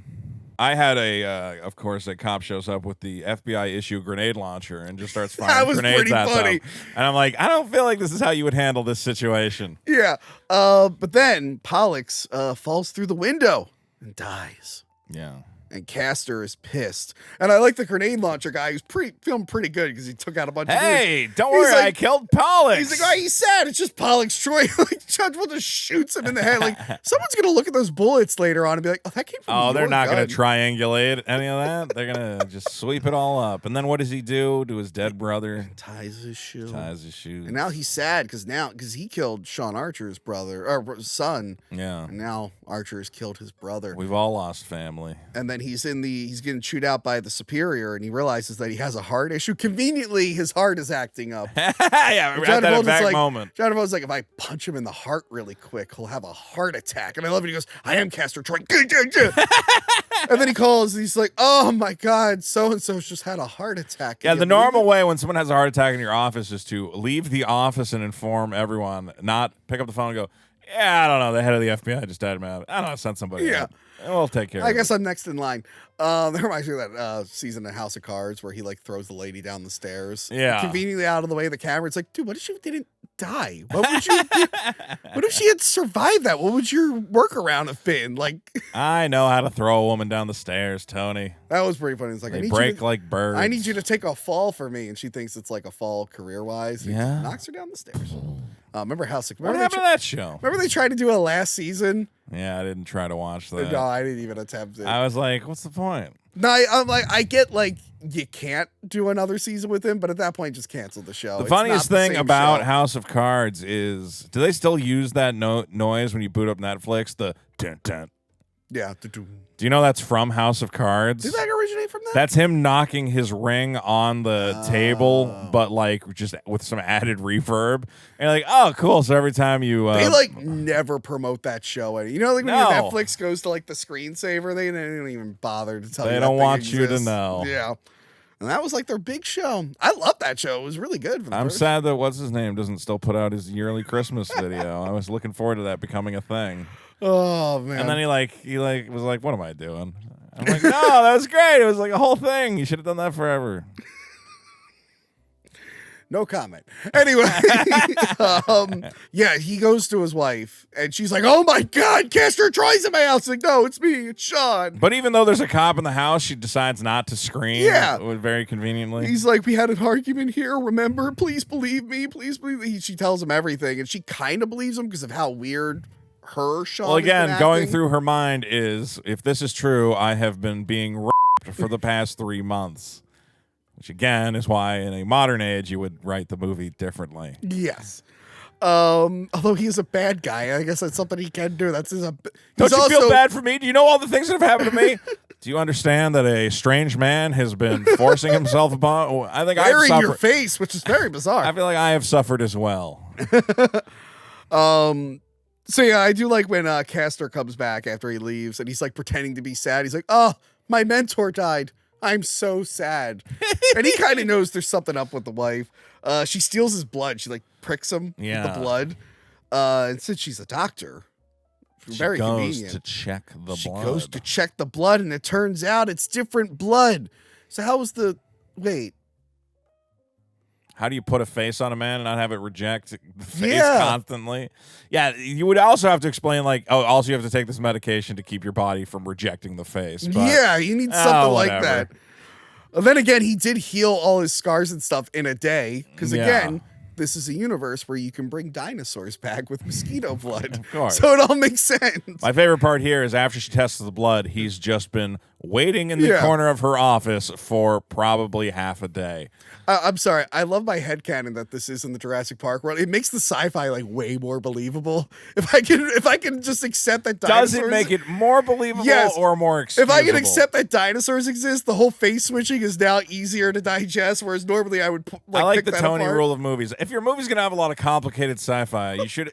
I had of course, a cop shows up with the FBI issue grenade launcher and just starts firing grenades at them. And I'm like, I don't feel like this is how you would handle this situation. Yeah. But then Pollux falls through the window and dies. Yeah. And Castor is pissed. And I like the grenade launcher guy who's feeling pretty good because he took out a bunch of dudes. Hey, don't worry, I killed Pollux. He's like, oh, he's sad. It's just Pollux Troy. Like, Judge Will just shoots him in the head. Like, someone's going to look at those bullets later on and be like, oh, that came from they're not going to triangulate any of that. They're going to just sweep it all up. And then what does he do to his dead brother? Ties his shoe. And now he's sad because he killed Sean Archer's brother, or son. Yeah. And now Archer has killed his brother. We've all lost family. And then he's getting chewed out by the superior, and he realizes that he has a heart issue. Conveniently, his heart is acting up. Yeah, at that exact moment. John Travolta's like, if I punch him in the heart really quick, he'll have a heart attack. And I love it. He goes, I am Castor Troy. And then he calls, and he's like, oh my God, so-and-so's just had a heart attack. Yeah, the normal way when someone has a heart attack in your office is to leave the office and inform everyone, not pick up the phone and go, yeah, I don't know, the head of the FBI just died, man. I don't know, send somebody. Yeah. Out. We'll take care of it. I guess I'm next in line. That reminds me of that season of House of Cards where he like throws the lady down the stairs. Yeah. Conveniently out of the way of the camera. It's like, dude, what if she didn't die? What would you do? What if she had survived that? What would your workaround have been? Like, I know how to throw a woman down the stairs, Tony. That was pretty funny. It's like, they break like birds. I need you to take a fall for me. And she thinks it's like a fall career-wise. Yeah. Knocks her down the stairs. Remember House of What happened to that show? Remember they tried to do a last season? Yeah, I didn't try to watch that. No, I didn't even attempt it. I was like, what's the point? No, I'm like, I get like you can't do another season with him, but at that point, just cancel the show. The funniest thing about show. House of Cards is, do they still use that noise when you boot up Netflix? The dun dun. Yeah. Do you know that's from House of Cards? Did that originate from that? That's him knocking his ring on the table, but like just with some added reverb. And you're like, oh, cool. So every time you they like never promote that show. You know, like when your Netflix goes to like the screensaver, they don't even bother to tell you. They that don't want thing you to exists. know. Yeah. And that was like their big show. I love that show. It was really good. I'm sad that what's his name doesn't still put out his yearly Christmas video. I was looking forward to that becoming a thing. Oh man! And then he was like, "What am I doing?" I'm like, "No, that was great. It was like a whole thing. You should have done that forever." No comment. Anyway, yeah, he goes to his wife, and she's like, "Oh my God, Castor Troy's in my house." Like, no, it's me, it's Sean. But even though there's a cop in the house, she decides not to scream. Yeah, very conveniently. He's like, "We had an argument here. Remember? Please believe me. Please believe me." She tells him everything, and she kind of believes him because of how weird Sean. Well, again, going through her mind is, if this is true, I have been being raped for the past 3 months. which again is why in a modern age you would write the movie differently. Yes. Although he is a bad guy, I guess that's something he can do. Don't you feel bad for me? Do you know all the things that have happened to me? Do you understand that a strange man has been forcing himself upon? I think I've suffered. Your face, which is very bizarre. I feel like I have suffered as well. So yeah, I do like when Castor comes back after he leaves, and he's like pretending to be sad. He's like, "Oh, my mentor died. I'm so sad." And he kind of knows there's something up with the wife. She steals his blood. She like pricks him with the blood. And since she's a doctor, very convenient. She goes to check the blood. She goes to check the blood, and it turns out it's different blood. So how was wait? How do you put a face on a man and not have it reject the face constantly? Yeah, you would also have to explain, like, also you have to take this medication to keep your body from rejecting the face. But, yeah, you need something like that. Then again, he did heal all his scars and stuff in a day. Because again, this is a universe where you can bring dinosaurs back with mosquito blood. Of course. So it all makes sense. My favorite part here is after she tests the blood, he's just been waiting in the corner of her office for probably half a day. I'm sorry. I love my headcanon that this is in the Jurassic Park world. It makes the sci-fi like way more believable. If I can just accept that dinosaurs... Does it make it more believable or more excusable? If I can accept that dinosaurs exist, the whole face switching is now easier to digest, whereas normally I would I like pick the that Tony apart. rule of movies. If your movie's going to have a lot of complicated sci-fi, you should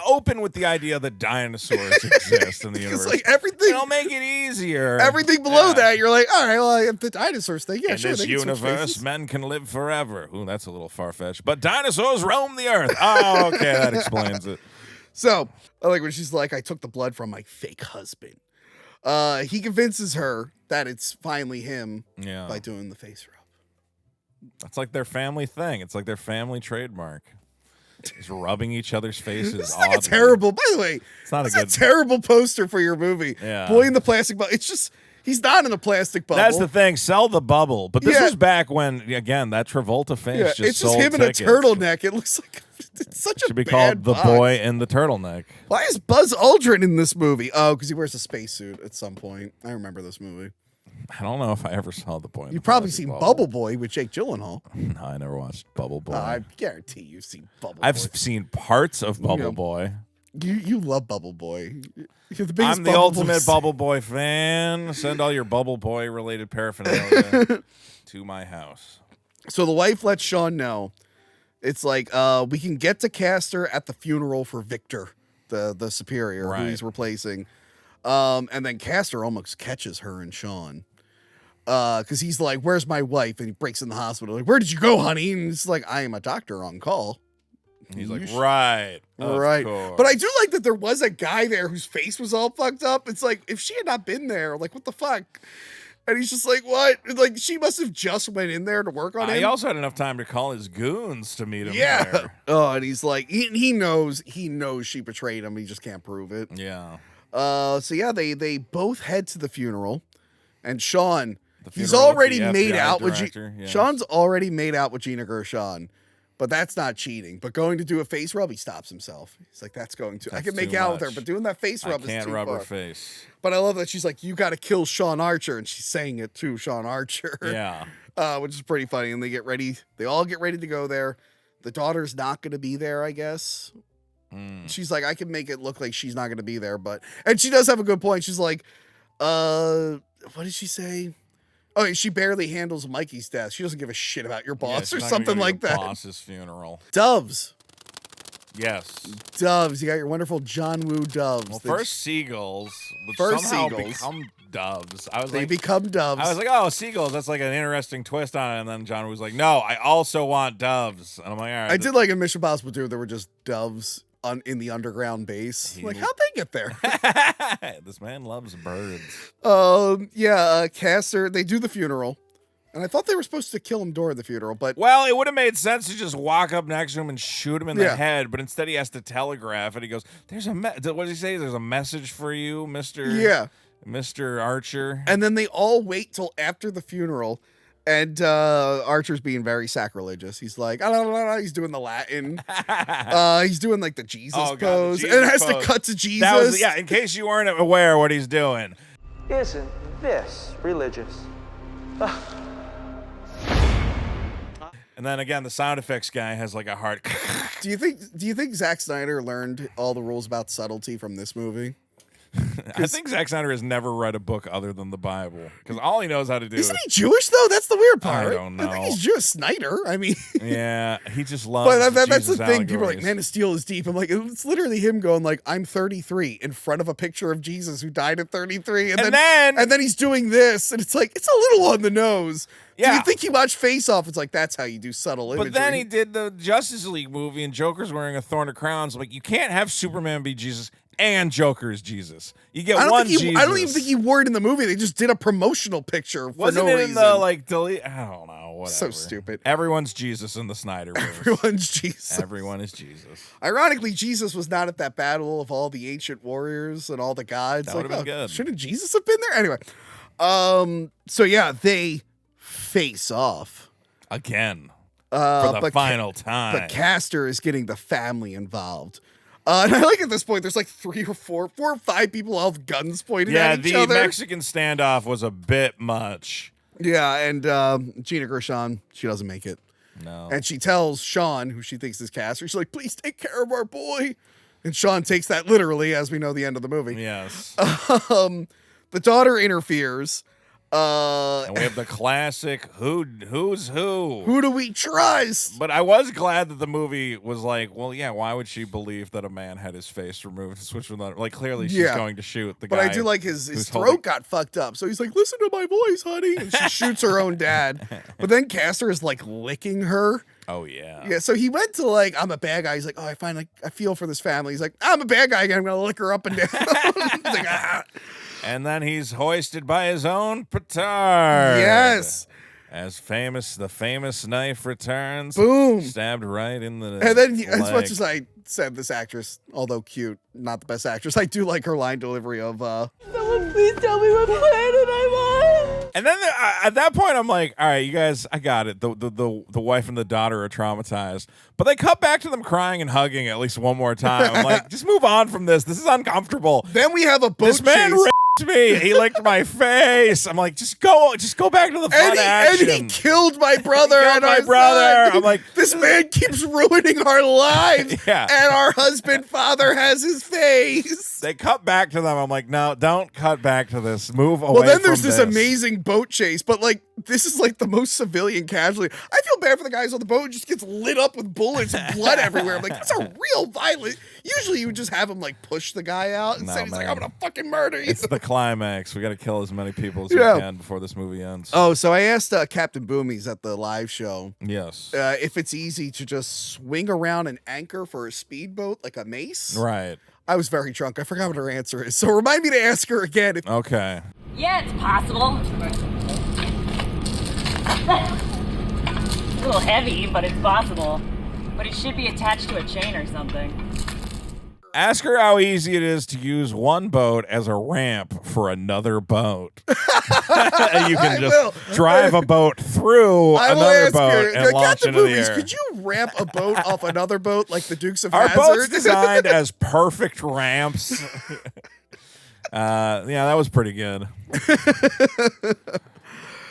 open with the idea that dinosaurs exist in the universe. Like everything, it'll make it easier. Everything below that, you're like, all right, well, if the dinosaurs thing, in this universe, men can live forever. Ooh, that's a little far-fetched. But dinosaurs roam the earth. Oh, okay, that explains it. So, I like when she's like, I took the blood from my fake husband. He convinces her that it's finally him by doing the face rub. That's like their family thing. It's like their family trademark. Just rubbing each other's faces. It's like a terrible, by the way, it's not a terrible poster for your movie. Yeah. Boy in the plastic bubble. It's just, he's not in the plastic bubble. That's the thing. Sell the bubble. But this was back when, again, that Travolta face just sold him tickets. in a turtleneck. It looks like it's such a should be bad called The Boy in the Turtleneck. Why is Buzz Aldrin in this movie? Oh, because he wears a spacesuit at some point. I remember this movie. I don't know if I ever saw The Boy. You've probably seen Bubble Boy with Jake Gyllenhaal. No, I never watched Bubble Boy. I guarantee you've seen Bubble Boy. I've seen parts of Bubble Boy. You love Bubble Boy. You're the biggest I'm the ultimate Bubble Boy fan. Send all your Bubble Boy related paraphernalia to my house. So the wife lets Sean know. It's like, we can get to Castor at the funeral for Victor, the superior who he's replacing. And then Castor almost catches her and Sean. Because he's like, where's my wife? And he breaks in the hospital. Like, where did you go, honey? And he's like, I am a doctor on call. He's like, right. But I do like that there was a guy there whose face was all fucked up. It's like, if she had not been there, like, what the fuck? And he's just like, what? Like, she must have just went in there to work on him. He also had enough time to call his goons to meet him there. Oh, and he's like, he knows she betrayed him. He just can't prove it. Yeah. So yeah, they both head to the funeral, and Sean, he's already made out with Sean's already made out with Gina Gershon, but that's not cheating. But going to do a face rub, he stops himself. He's like, that's I can make out with her, but doing that face rub is too far. I can't rub her face. But I love that she's like, you got to kill Sean Archer, and she's saying it to Sean Archer. Yeah. Which is pretty funny. And they get ready. They all get ready to go there. The daughter's not going to be there, I guess. She's like, I can make it look like she's not going to be there, and she does have a good point. She's like, what did she say? Oh, she barely handles Mikey's death. She doesn't give a shit about your boss or something like that. Boss's funeral. Doves. Yes. Doves. You got your wonderful John Woo doves. Well, first seagulls, which somehow become doves. They become doves. I was like, oh, seagulls. That's like an interesting twist on it. And then John was like, no, I also want doves. And I'm like, all right. I did like in Mission Impossible 2, there were just doves in the underground base. Like, how'd they get there? This man loves birds. Castor, they do the funeral. And I thought they were supposed to kill him during the funeral, but... Well, it would have made sense to just walk up next to him and shoot him in the head, but instead he has to telegraph, and he goes, what does he say? There's a message for you, Mr. Archer. And then they all wait till after the funeral, and Archer's being very sacrilegious. He's like, he's doing the Latin. He's doing like the Jesus pose. Jesus and it has to cut to Jesus. That was, in case you weren't aware what he's doing. Isn't this religious? And then again, the sound effects guy has like a heart. Do you think Zack Snyder learned all the rules about subtlety from this movie? I think Zack Snyder has never read a book other than the Bible because all he knows how to do. Isn't he Jewish though? That's the weird part. I don't know. I think he's Jewish. Snyder. I mean, yeah, he just loves. But that's the thing. allegories. People are like, Man of Steel is deep. I'm like, it's literally him going like, I'm 33 in front of a picture of Jesus who died at 33, and then he's doing this, and it's like it's a little on the nose. Yeah. Do you think he watched Face Off? It's like that's how you do subtle imagery. But then he did the Justice League movie, and Joker's wearing a thorn of crowns. Like you can't have Superman be Jesus and Joker is Jesus. You get one Jesus. I don't even think he wore it in the movie. They just did a promotional picture for Wasn't no it reason. In the like delete? I don't know. Whatever. So stupid. Everyone's Jesus in the Snyderverse. Everyone's Jesus. Everyone is Jesus. Ironically, Jesus was not at that battle of all the ancient warriors and all the gods. That would have been good. Shouldn't Jesus have been there? Anyway, so yeah, they face off again for the final time. But Castor is getting the family involved. And I like at this point, there's like 3 or 4 or 5 people all with guns pointed at each other. Yeah, the Mexican standoff was a bit much. Yeah, and Gina Gershon, she doesn't make it. No. And she tells Sean, who she thinks is Castor, she's like, please take care of our boy. And Sean takes that literally, as we know the end of the movie. Yes. The daughter interferes. And we have the classic who's who? Who do we trust? But I was glad that the movie was like, well, yeah, why would she believe that a man had his face removed and switched with another? Like, clearly she's going to shoot the guy. But I do like his throat got fucked up. So he's like, listen to my voice, honey. And she shoots her own dad. But then Castor is like licking her. Oh, yeah. Yeah, so he went to like, I'm a bad guy. He's like, oh, I feel for this family. He's like, I'm a bad guy again. I'm going to lick her up and down. He's like, ah. And then he's hoisted by his own petard. Yes. As the famous knife returns. Boom. Stabbed right in the And then, leg. as much as I said this actress, although cute, not the best actress, I do like her line delivery of, someone please tell me what planet I'm on. And then at that point, I'm like, all right, you guys, I got it. The wife and the daughter are traumatized. But they cut back to them crying and hugging at least one more time. I'm like, just move on from this. This is uncomfortable. Then we have a boat This man chase. me. He licked my face. I'm like, just go back to the fun action. And he killed my brother. I'm like, this man keeps ruining our lives. Yeah. And our husband father has his face. They cut back to them. I'm like, no, don't cut back to this. Move away. Well, then there's from this amazing boat chase, but like this is like the most civilian casualty. I feel bad for the guys on the boat who just gets lit up with bullets and blood everywhere. I'm like, that's a real violent. Usually you would just have him like push the guy out and say he's like, I'm gonna fucking murder you. It's the climax. We got to kill as many people as we can before this movie ends. Oh, so I asked Captain Boomies at the live show. Yes. If it's easy to just swing around an anchor for a speedboat like a mace. Right. I was very drunk. I forgot what her answer is. So remind me to ask her again. Okay. Yeah, it's possible. A little heavy, but it's possible. But it should be attached to a chain or something. Ask her how easy it is to use one boat as a ramp for another boat. You can just drive a boat through another boat and launch into the air. Could you ramp a boat off another boat like the Dukes of Our Hazzard? boat's designed as perfect ramps. Yeah, that was pretty good.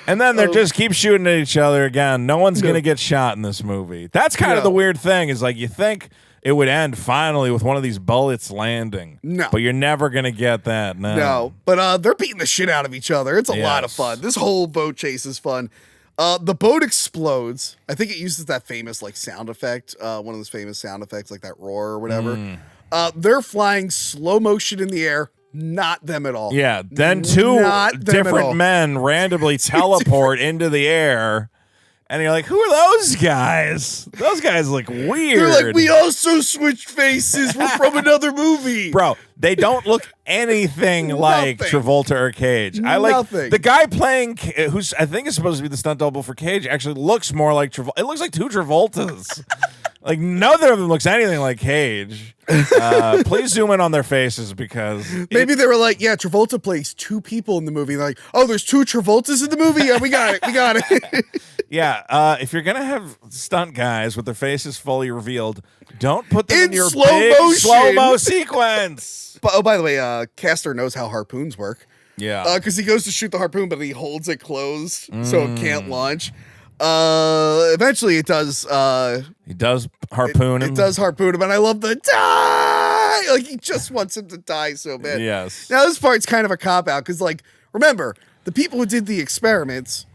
And then they just keep shooting at each other again. No one's going to get shot in this movie. That's kind of the weird thing is like you think it would end finally with one of these bullets landing. No. But you're never going to get that. No. But they're beating the shit out of each other. It's a lot of fun. This whole boat chase is fun. The boat explodes. I think it uses that famous like sound effect, one of those famous sound effects like that roar or whatever. They're flying slow motion in the air. Not them at all. Yeah. Then two different men randomly teleport into the air. And you're like, who are those guys? Those guys look weird. They're like, we also switched faces. We're from another movie. Bro, they don't look anything like Travolta or Cage. I like the guy playing, who's I think is supposed to be the stunt double for Cage, actually looks more like Travolta. It looks like two Travoltas. Like, neither of them looks anything like Cage. Please zoom in on their faces because... Maybe they were like, yeah, Travolta plays 2 people in the movie. They're like, oh, there's 2 Travoltas in the movie? Yeah, we got it. We got it. Yeah, if you're going to have stunt guys with their faces fully revealed, don't put them in your slow-mo sequence. But, oh, by the way, Castor knows how harpoons work. Yeah. Because he goes to shoot the harpoon, but he holds it closed so it can't launch. Eventually it does. He does harpoon him. It does harpoon him, and I love the die. Like he just wants him to die so bad. Yes. Now this part's kind of a cop out because, like, remember the people who did the experiments,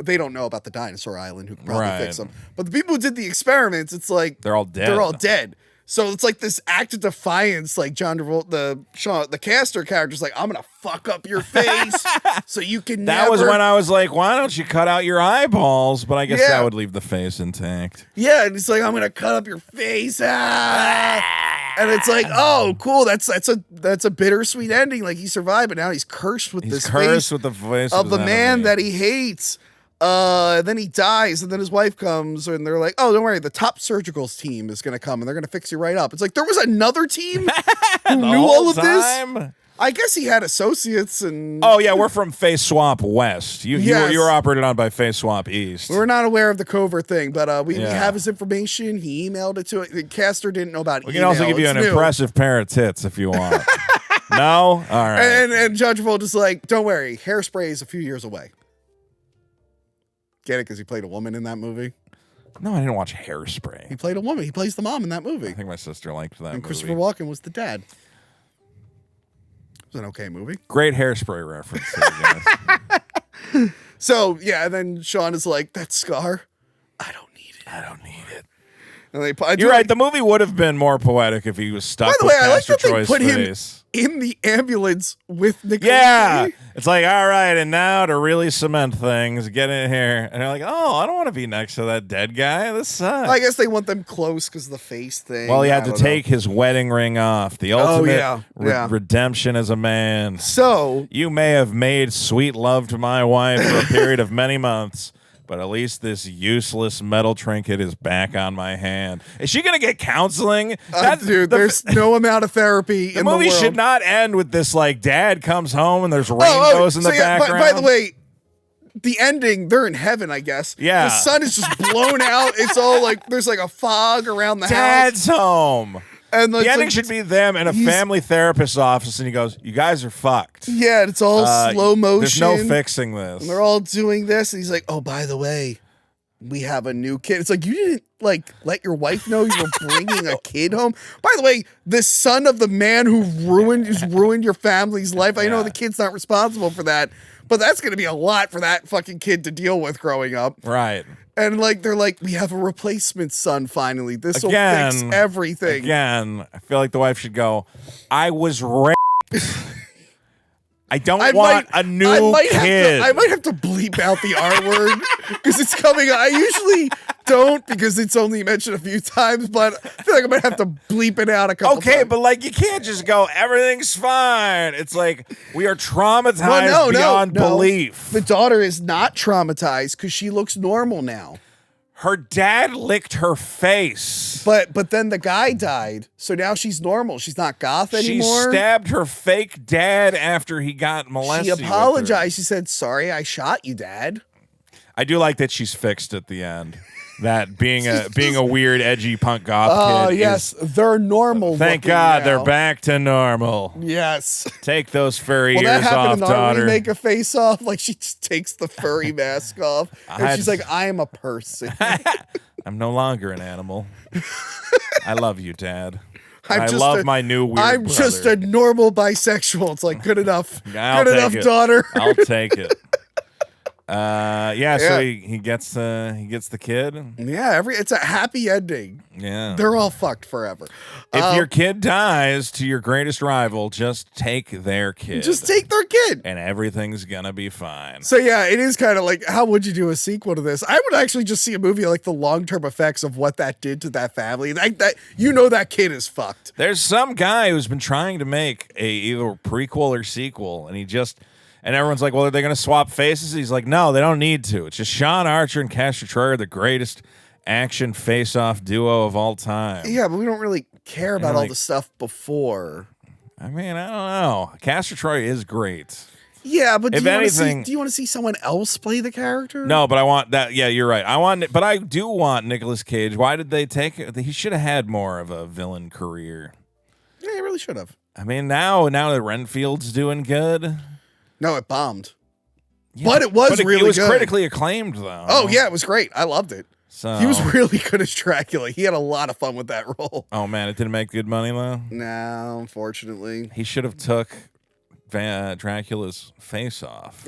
they don't know about the dinosaur island who could probably fix them. But the people who did the experiments, it's like they're all dead. They're all dead. So it's like this act of defiance, like John Travolta, the caster character's like, I'm gonna fuck up your face so you can That was when I was like, why don't you cut out your eyeballs? But I guess that would leave the face intact. Yeah, and he's like, I'm gonna cut up your face. And it's like, oh, cool. That's a bittersweet ending. Like he survived, but now he's cursed with this face with the face of the man that he hates. Then he dies, and then his wife comes, and they're like, "Oh, don't worry, the top surgicals team is gonna come, and they're gonna fix you right up." It's like there was another team who knew all of this. I guess he had associates, and oh yeah, we're from Face Swap West. You were operated on by Face Swap East. We're not aware of the covert thing, but we have his information. He emailed it to it. The caster didn't know about. We can also give you an impressive pair of tits if you want. No, all right. And Judge Travolta's like, "Don't worry, Hairspray is a few years away." Get it? Because he played a woman in that movie? No, I didn't watch Hairspray. He played a woman. He plays the mom in that movie. I think my sister liked that movie. And Christopher Walken was the dad. It was an okay movie. Great Hairspray reference there, guys. So, yeah, and then Sean is like, that scar, I don't need it. I don't need it. And You're right. The movie would have been more poetic if he was stuck with I like Pastor that they Troy's put face. him in the ambulance with Nicolas Yeah. Cage. It's like, all right, and now to really cement things, get in here. And they're like, oh, I don't want to be next to that dead guy. This sucks. I guess they want them close because of the face thing. Well, he had to take his wedding ring off. The ultimate redemption as a man. So you may have made sweet love to my wife for a period of many months, but at least this useless metal trinket is back on my hand. Is she going to get counseling? Dude, there's no amount of therapy in the world. The movie should not end with this, like, dad comes home and there's rainbows in the background. By the way, the ending, they're in heaven, I guess. Yeah. The sun is just blown out. It's all like, there's like a fog around the house. Dad's home. And the ending should be them in a family therapist's office, and he goes, you guys are fucked. Yeah, it's all slow motion. There's no fixing this. And they're all doing this, and he's like, oh, by the way, we have a new kid. It's like, you didn't, like, let your wife know you were bringing a kid home? By the way, the son of the man who's ruined your family's life. I know the kid's not responsible for that, but that's going to be a lot for that fucking kid to deal with growing up. Right. And like they're like, we have a replacement son finally. This will fix everything. Again, I feel like the wife should go, I was raped. I don't want a new kid. I might have to bleep out the R word because it's coming. I usually don't because it's only mentioned a few times, but I feel like I might have to bleep it out a couple times. Okay, but like you can't just go, everything's fine. It's like we are traumatized beyond belief. The daughter is not traumatized because she looks normal now. Her dad licked her face. But then the guy died, so now she's normal. She's not goth anymore. She stabbed her fake dad after he got molested. She apologized. She said, sorry, I shot you, Dad. I do like that she's fixed at the end. That being a weird, edgy punk goth kid. Oh, yes. They're normal. Thank God they're back to normal. Yes. Take those furry that ears off, in our daughter. remake of Face Off. Like, she just takes the furry mask off. And she's like, I am a person. I'm no longer an animal. I love you, Dad. I love my new weird I'm brother. just a normal bisexual. It's like, good enough. Good enough, it. daughter. I'll take it. So he gets the kid. Yeah, it's a happy ending. Yeah. They're all fucked forever. If your kid dies to your greatest rival, just take their kid. Just take their kid. And everything's gonna be fine. So yeah, it is kind of like, how would you do a sequel to this? I would actually just see a movie like the long-term effects of what that did to that family. That kid is fucked. There's some guy who's been trying to make either prequel or sequel, and everyone's like, well, are they going to swap faces? He's like, no, they don't need to. It's just Sean Archer and Castor Troy are the greatest action face-off duo of all time. Yeah, but we don't really care about all the stuff before. I mean, I don't know. Castor Troy is great. Yeah, but do you want to see someone else play the character? No, but I want that. Yeah, you're right. But I do want Nicolas Cage. Why did they take it? He should have had more of a villain career. Yeah, he really should have. I mean, now that Renfield's doing good. No, it bombed. but it was really good. It was critically acclaimed, though. Oh, yeah, it was great. I loved it. So he was really good as Dracula. He had a lot of fun with that role. Oh, man, it didn't make good money, though? No, unfortunately. He should have took Dracula's face off.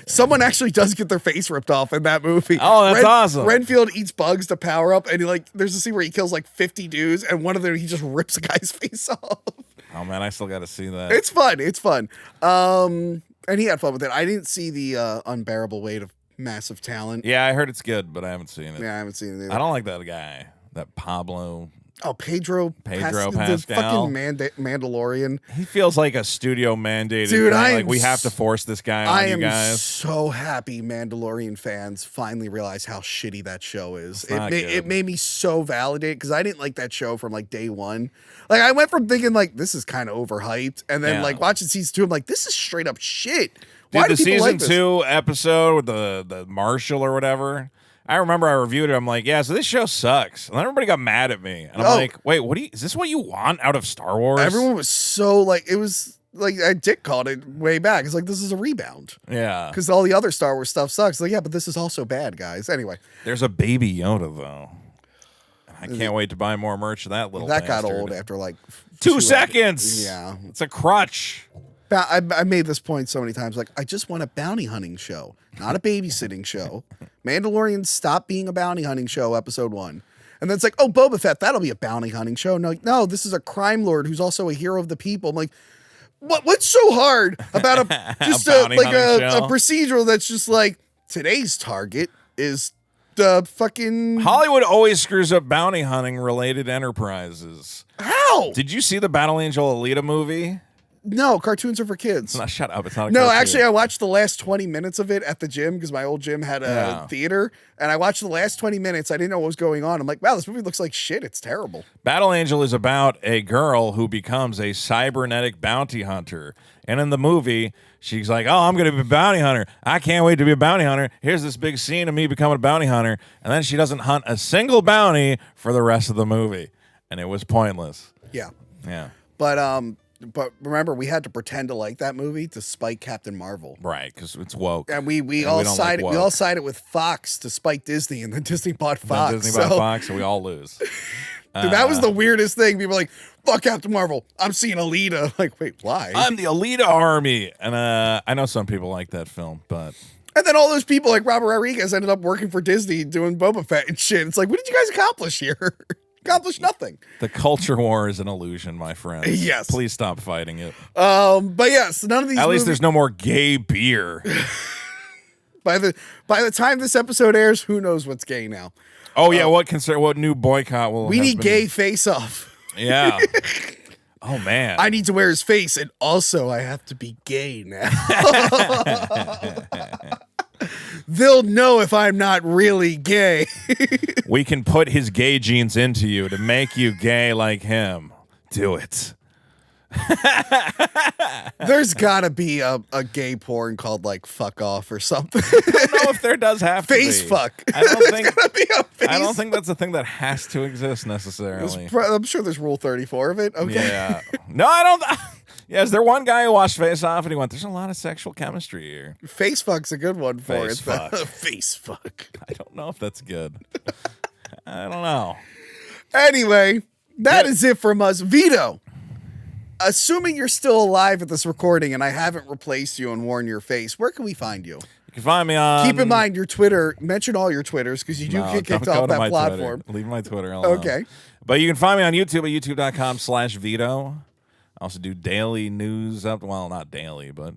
Someone actually does get their face ripped off in that movie. Oh, that's awesome. Renfield eats bugs to power up, and there's a scene where he kills like 50 dudes, and one of them he just rips a guy's face off. Oh man, I still got to see that. It's fun. It's fun. And he had fun with it. I didn't see the unbearable weight of massive talent. Yeah, I heard it's good, but I haven't seen it. Yeah, I haven't seen it either. I don't like that guy, that Pablo. Oh, Pedro Pascal. the fucking Mandalorian. He feels like a studio mandated. Dude, like we have to force this guy on you guys. I am so happy Mandalorian fans finally realize how shitty that show is. It made me so validated because I didn't like that show from like day one. Like I went from thinking like this is kind of overhyped, and then like watching season 2, I'm like this is straight up shit. Why do the people season like this? 2 episode with the Marshal or whatever? I remember I reviewed it. I'm like, yeah, so this show sucks. And then everybody got mad at me. And I'm like, wait, is this what you want out of Star Wars? Everyone was so like, it was like, Dick called it way back. It's like, this is a rebound. Yeah. Because all the other Star Wars stuff sucks. Like, yeah, but this is also bad, guys. Anyway. There's a baby Yoda, though. I can't wait to buy more merch of that little That bastard. got old after like 2 seconds. Yeah. It's a crutch. I made this point so many times. Like, I just want a bounty hunting show, not a babysitting show. Mandalorian stopped being a bounty hunting show, episode 1. And then it's like, oh, Boba Fett, that'll be a bounty hunting show. No, no, this is a crime lord who's also a hero of the people. I'm like, what's so hard about a procedural that's just like, today's target is the fucking... Hollywood always screws up bounty hunting related enterprises. How? Did you see the Battle Angel Alita movie? No, cartoons are for kids. Shut up. It's not a No, cartoon. actually, I watched the last 20 minutes of it at the gym because my old gym had a theater. And I watched the last 20 minutes. I didn't know what was going on. I'm like, wow, this movie looks like shit. It's terrible. Battle Angel is about a girl who becomes a cybernetic bounty hunter. And in the movie, she's like, oh, I'm going to be a bounty hunter. I can't wait to be a bounty hunter. Here's this big scene of me becoming a bounty hunter. And then she doesn't hunt a single bounty for the rest of the movie. And it was pointless. Yeah. Yeah. But remember, we had to pretend to like that movie to spite Captain Marvel. Right, because it's woke. And we all sided we all sided with Fox to spite Disney, and then Disney bought Fox. Then Disney bought Fox, and we all lose. Dude, that was the weirdest thing. People were like, fuck Captain Marvel. I'm seeing Alita. Like, wait, why? I'm the Alita army. And I know some people like that film, but... And then all those people like Robert Rodriguez ended up working for Disney doing Boba Fett and shit. It's like, what did you guys accomplish here? Accomplished nothing. The culture war is an illusion, my friend. Yes. Please stop fighting it. But yes, none of these. At least there's no more gay beer. By the time this episode airs, who knows what's gay now? Oh yeah, what new boycott will we need gay face off? Yeah. Oh man. I need to wear his face, and also I have to be gay now. They'll know if I'm not really gay. We can put his gay genes into you to make you gay like him. Do it. There's gotta be a gay porn called like Fuck Off or something. I don't know if there does have to face be. fuck. I don't think gotta be a face I don't think that's a thing that has to exist necessarily. I'm sure there's rule 34 of it. Okay. Yeah. No, I don't. Yeah, is there one guy who watched Face Off and he went, there's a lot of sexual chemistry here. Face fuck's a good one for Face it. fuck. Face fuck. I don't know if that's good. I don't know. Anyway, that is it from us. Vito, assuming you're still alive at this recording and I haven't replaced you and worn your face, where can we find you? You can find me on... Keep in mind your Twitter. Mention all your Twitters because you do get kicked off that platform. Leave my Twitter alone. Okay. But you can find me on YouTube at youtube.com/Vito. I also do daily news well, not daily, but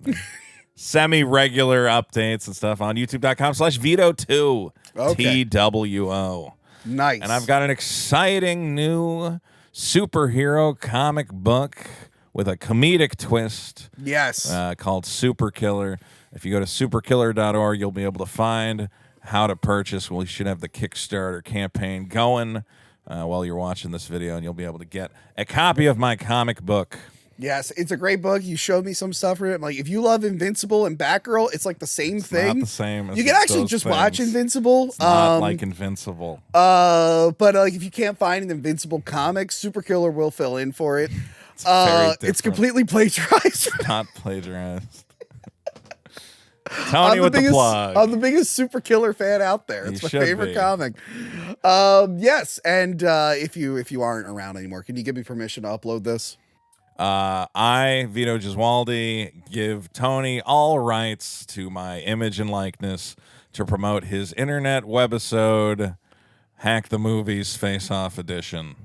semi-regular updates and stuff on youtube.com/Vito2. Okay. TWO. Nice. And I've got an exciting new superhero comic book with a comedic twist. Yes. Called Super Killer. If you go to superkiller.org, you'll be able to find how to purchase. We should have the Kickstarter campaign going while you're watching this video, and you'll be able to get a copy of my comic book. Yes, it's a great book. You showed me some stuff from it. I'm like, if you love Invincible and Batgirl, it's like the same thing. Not the same. You can actually just watch Invincible. It's not like Invincible. But like, if you can't find an Invincible comic, Super Killer will fill in for it. It's It's completely plagiarized. Not plagiarized. Tony with the plug. I'm the biggest Super Killer fan out there. It's my favorite comic. Yes, and if you aren't around anymore, can you give me permission to upload this? I, Vito Gesualdi, give Tony all rights to my image and likeness to promote his internet webisode, Hack the Movies Face Off Edition.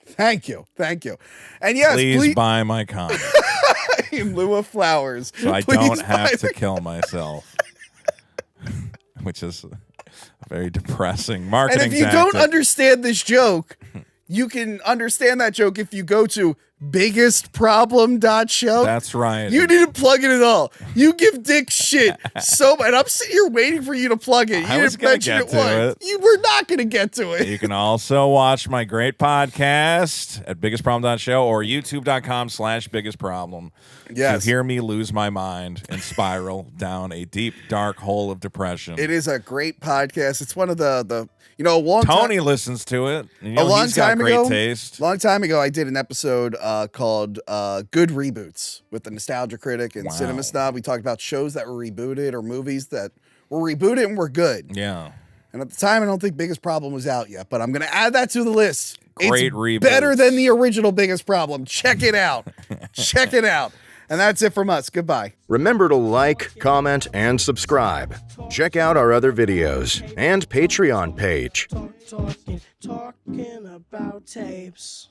Thank you. And yes, please buy my comic. In lieu of flowers. So I don't have to kill myself. Which is a very depressing marketing And if you tactic. don't understand this joke, you can understand that joke if you go to biggestproblem.show. That's right. You need to plug it at all. You give Dick shit so much. And I'm sitting here waiting for you to plug it. You didn't mention it once. You were not going to get to it. You can also watch my great podcast at biggestproblem.show or youtube.com/biggestproblem. Yes. To hear me lose my mind and spiral down a deep, dark hole of depression. It is a great podcast. It's one of the a long Tony listens to it. You know, a long he's got time great ago, taste. Long time ago, I did an episode called "Good Reboots" with the Nostalgia Critic and Cinema Snob. We talked about shows that were rebooted or movies that were rebooted and were good. Yeah. And at the time, I don't think Biggest Problem was out yet, but I'm going to add that to the list. Great it's reboots. Better than the original Biggest Problem. Check it out. Check it out. And that's it from us. Goodbye. Remember to like, comment, and subscribe. Check out our other videos and Patreon page. Talking about tapes.